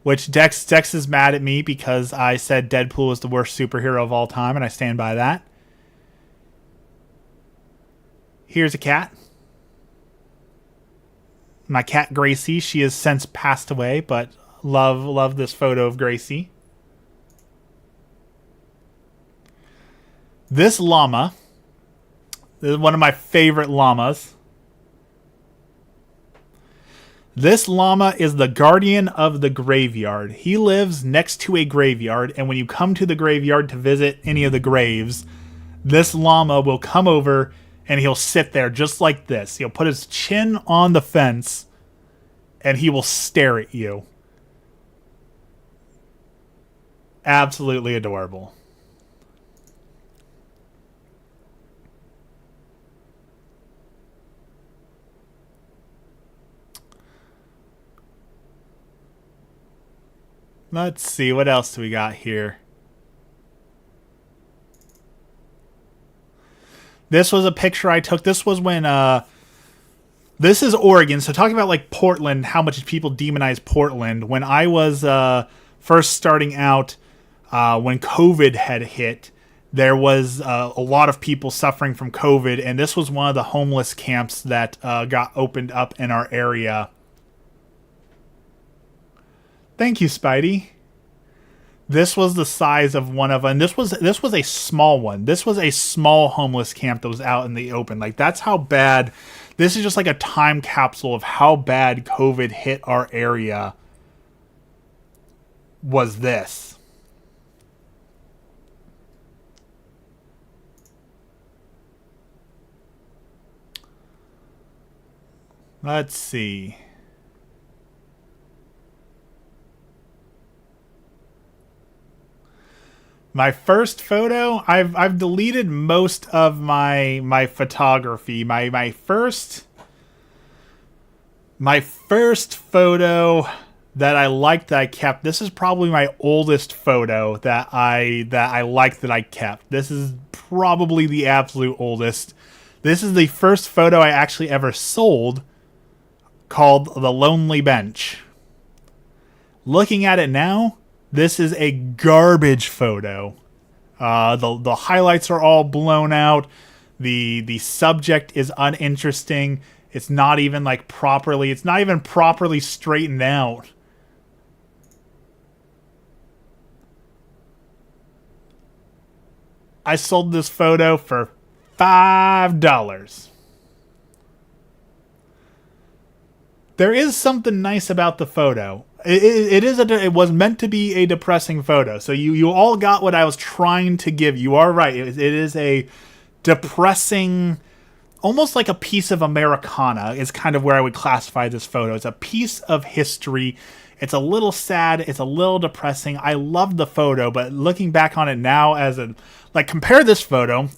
Which Dex is mad at me because I said Deadpool was the worst superhero of all time, and I stand by that. Here's a cat. My cat Gracie. She has since passed away, but love this photo of Gracie. This llama. This is one of my favorite llamas. This llama is the guardian of the graveyard. He lives next to a graveyard, and when you come to the graveyard to visit any of the graves, this llama will come over and he'll sit there just like this. He'll put his chin on the fence and he will stare at you. Absolutely adorable. Let's see, what else do we got here? This was a picture I took. This was when, this is Oregon. So talking about like Portland, how much people demonize Portland. When I was first starting out, when COVID had hit, there was a lot of people suffering from COVID. And this was one of the homeless camps that got opened up in our area. Thank you, Spidey. This was the size of one of them. This was a small one. This was a small homeless camp that was out in the open. Like, that's how bad. This is just like a time capsule of how bad COVID hit our area. Was this. Let's see. My first photo, I've deleted most of my photography. My first photo that I liked that I kept. This is probably my oldest photo that I liked that I kept. This is probably the absolute oldest. This is the first photo I actually ever sold, called The Lonely Bench. Looking at it now, this is a garbage photo. The highlights are all blown out. The subject is uninteresting. It's not even properly straightened out. I sold this photo for $5. There is something nice about the photo. It was meant to be a depressing photo. So you all got what I was trying to give. You are right. It is a depressing, almost like a piece of Americana is kind of where I would classify this photo. It's a piece of history. It's a little sad. It's a little depressing. I love the photo, but looking back on it now compare this photo.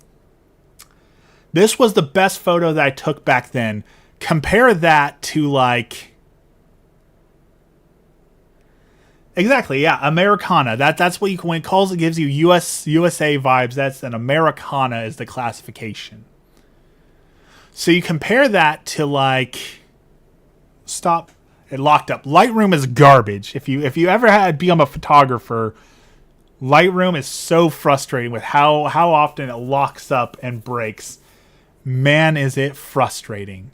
This was the best photo that I took back then. Compare that to exactly, yeah, Americana. That's what when it calls it, gives you USA vibes. That's an Americana is the classification. So you compare that to stop. It locked up. Lightroom is garbage. If you ever had become a photographer, Lightroom is so frustrating with how often it locks up and breaks. Man, is it frustrating.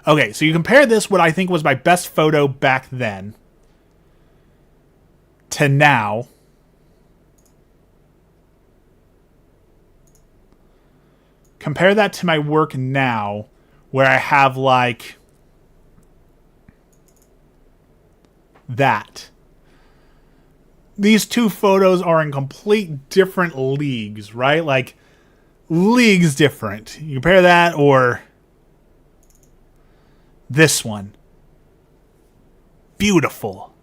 Okay, so you compare this, what I think was my best photo back then, to now. Compare that to my work now, where I have that. These two photos are in complete different leagues, right? Leagues different. You compare that or this one. Beautiful.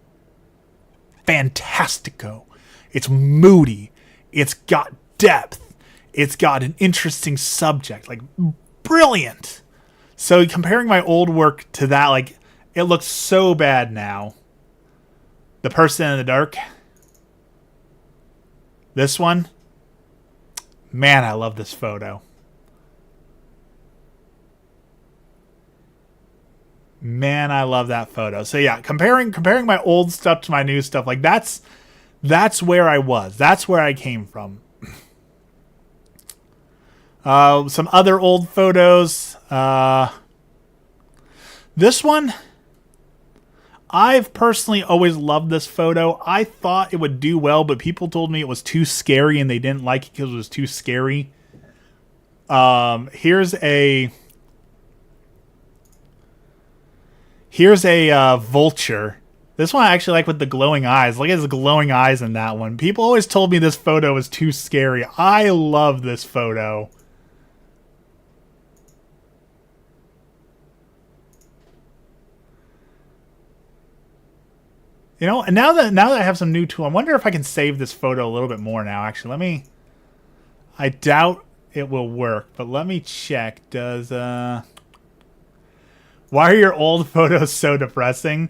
Fantastico. It's moody. It's got depth. It's got an interesting subject. Brilliant. So comparing my old work to that, it looks so bad now. The person in the dark. This one. Man, I love this photo. Man, I love that photo. So yeah, comparing my old stuff to my new stuff, that's where I was. That's where I came from. Some other old photos. This one, I've personally always loved this photo. I thought it would do well, but people told me it was too scary and they didn't like it because it was too scary. Here's a vulture. This one I actually like with the glowing eyes. Look at his glowing eyes in that one. People always told me this photo was too scary. I love this photo. You know, and now that I have some new tool, I wonder if I can save this photo a little bit more now. Actually, I doubt it will work, but let me check. Why are your old photos so depressing?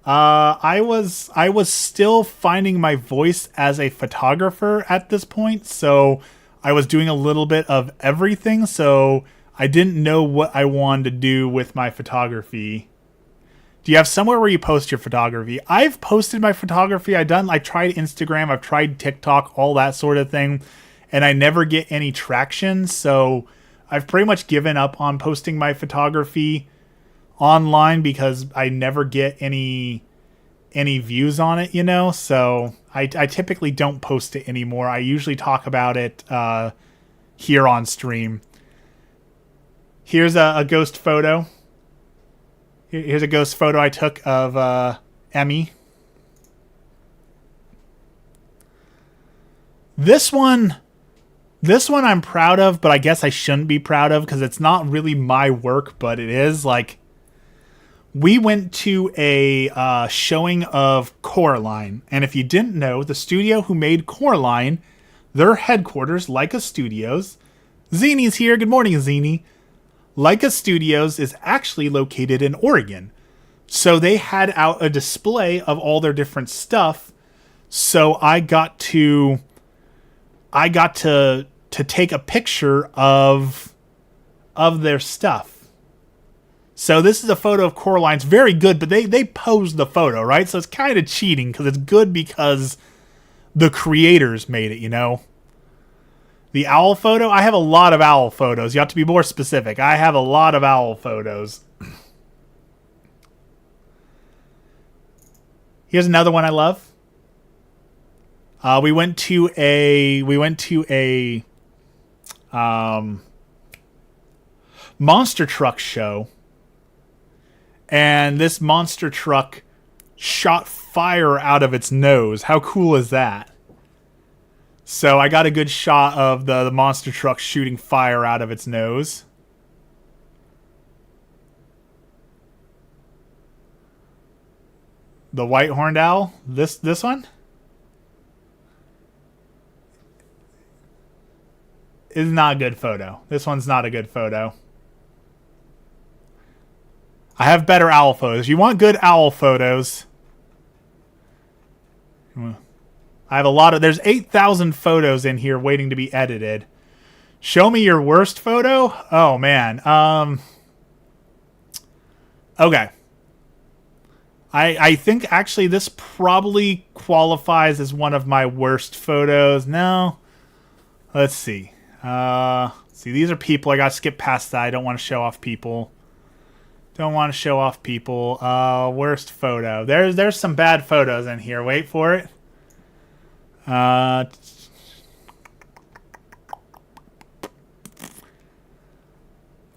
I was still finding my voice as a photographer at this point, so I was doing a little bit of everything, so I didn't know what I wanted to do with my photography. Do you have somewhere where you post your photography? I've posted my photography. I tried Instagram, I've tried TikTok, all that sort of thing, and I never get any traction, so I've pretty much given up on posting my photography online because I never get any views on it, you know? So I typically don't post it anymore. I usually talk about it here on stream. Here's a ghost photo. Here's a ghost photo I took of Emmy. This one I'm proud of, but I guess I shouldn't be proud of because it's not really my work, but it is. we went to a showing of Coraline. And if you didn't know, the studio who made Coraline, their headquarters, Leica Studios. Zini's here. Good morning, Zini. Leica Studios is actually located in Oregon. So they had out a display of all their different stuff. So I got to take a picture of their stuff. So this is a photo of Coraline. It's very good, but they posed the photo, right? So it's kind of cheating because it's good because the creators made it, you know? The owl photo? I have a lot of owl photos. You have to be more specific. I have a lot of owl photos. Here's another one I love. We went to a monster truck show. And this monster truck shot fire out of its nose. How cool is that? So I got a good shot of the monster truck shooting fire out of its nose. The white horned owl? This one? Is not a good photo. This one's not a good photo. I have better owl photos. You want good owl photos? I have a lot of... There's 8,000 photos in here waiting to be edited. Show me your worst photo? Oh, man. Okay. I think, actually, this probably qualifies as one of my worst photos. No. Let's see. See, these are people. I got to skip past that. I don't want to show off people. Don't want to show off people. Worst photo. There's some bad photos in here. Wait for it.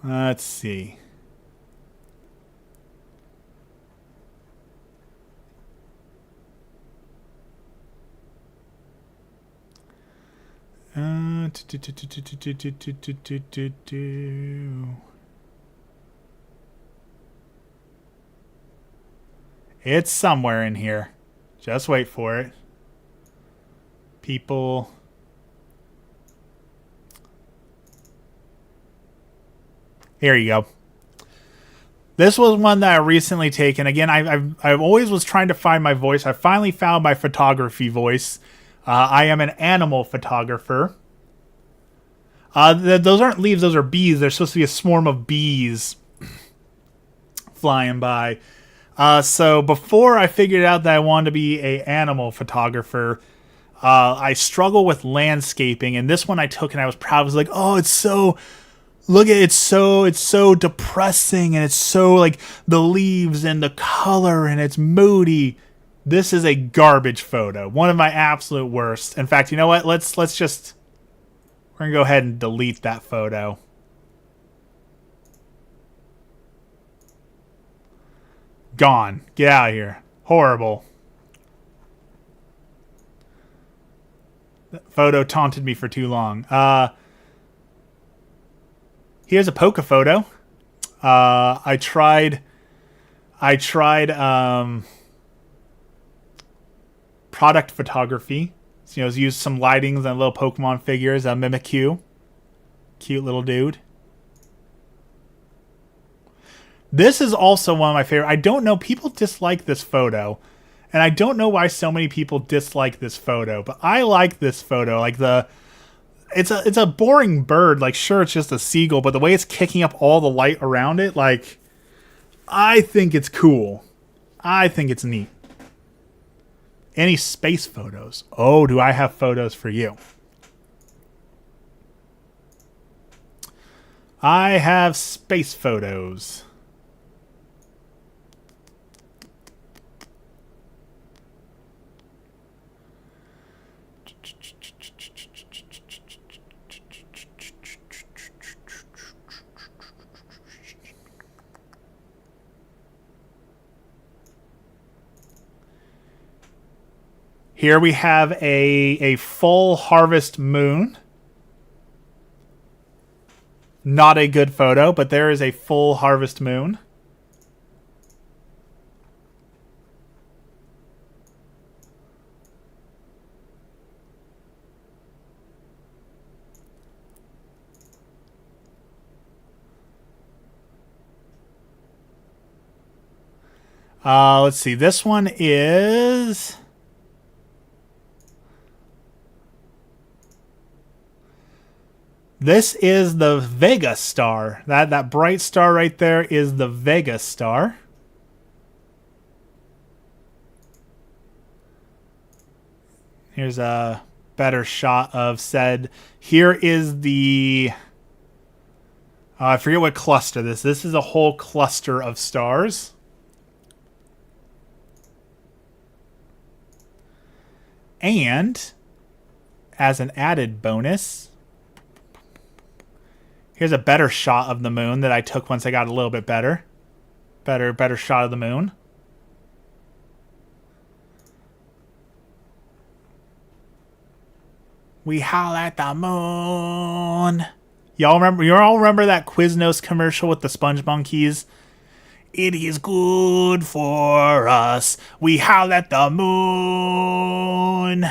Let's see. It's somewhere in here. Just wait for it. People. Here you go. This was one that I recently taken. Again, I always was trying to find my voice. I finally found my photography voice. I am an animal photographer. Those aren't leaves, those are bees. There's supposed to be a swarm of bees flying by. So before I figured out that I wanted to be an animal photographer, I struggle with landscaping. And this one I took and I was proud. I was like, oh, it's so... Look at it, it's so depressing, and it's so like the leaves and the color, and it's moody. This is a garbage photo. One of my absolute worst. In fact, you know what? Let's just... We're going to go ahead and delete that photo. Gone. Get out of here. Horrible. That photo taunted me for too long. Here's a Poca photo. I tried product photography. So, used some lightings and little Pokemon figures. Mimikyu. Cute little dude. This is also one of my favorite. I don't know. People dislike this photo. And I don't know why so many people dislike this photo. But I like this photo. Like It's a boring bird. Like, sure, it's just a seagull. But the way it's kicking up all the light around it, like... I think it's cool. I think it's neat. Any space photos? Oh, do I have photos for you? I have space photos. Here we have a full harvest moon. Not a good photo, but there is a full harvest moon. Let's see. This one is... This is the Vega star. That bright star right there is the Vega star. Here's a better shot of said. Here is the... I forget what cluster this is. This is a whole cluster of stars. And as an added bonus, here's a better shot of the moon that I took once I got a little bit better. Better shot of the moon. We howl at the moon. Y'all remember that Quiznos commercial with the sponge monkeys? It is good for us. We howl at the moon.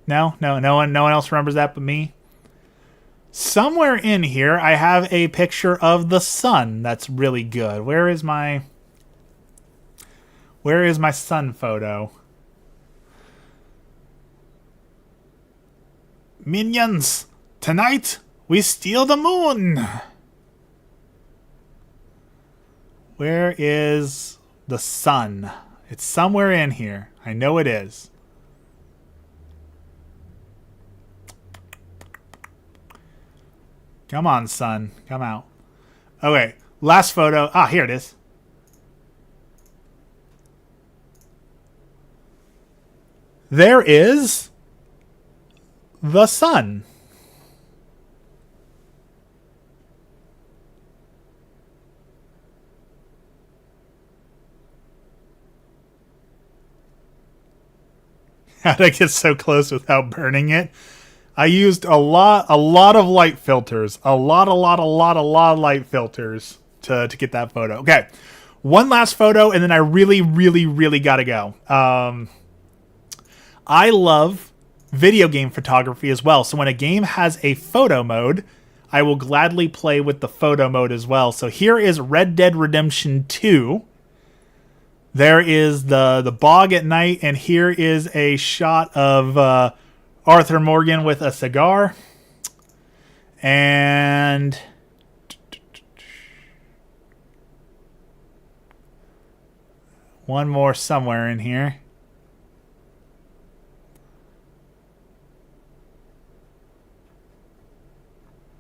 No one else remembers that but me. Somewhere in here, I have a picture of the sun that's really good. Where is my sun photo? Minions, tonight we steal the moon. Where is the sun? It's somewhere in here. I know it is. Come on, sun. Come out. Okay, last photo. Ah, here it is. There is the sun. How did I get so close without burning it? I used a lot of light filters. A lot of light filters to get that photo. Okay. One last photo, and then I really gotta go. I love video game photography as well. So when a game has a photo mode, I will gladly play with the photo mode as well. So here is Red Dead Redemption 2. There is the bog at night, and here is a shot of Arthur Morgan with a cigar. And one more somewhere in here.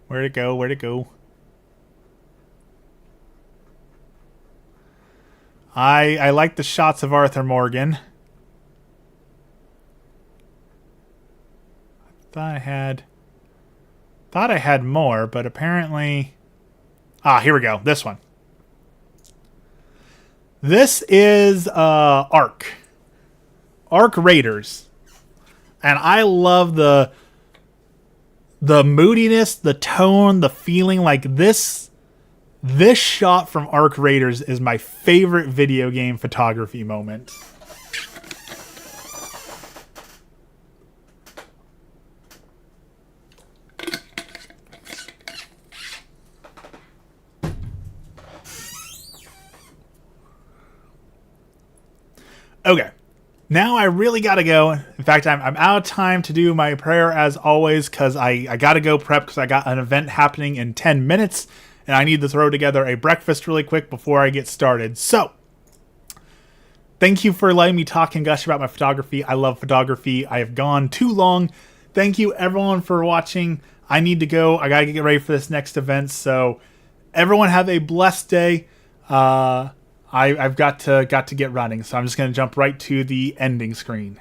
Where'd it go? Where'd it go? I like the shots of Arthur Morgan. Thought I had more, but apparently... Ah, here we go. This one. This is Ark Raiders. And I love the moodiness, the tone, the feeling. Like this shot from Ark Raiders is my favorite video game photography moment. Okay, now I really gotta go. In fact, I'm out of time to do my prayer as always, because I gotta go prep because I got an event happening in 10 minutes, and I need to throw together a breakfast really quick before I get started. So, thank you for letting me talk and gush about my photography. I love photography. I have gone too long. Thank you everyone for watching. I need to go. I gotta get ready for this next event. So, everyone have a blessed day. I've got to get running, so I'm just going to jump right to the ending screen.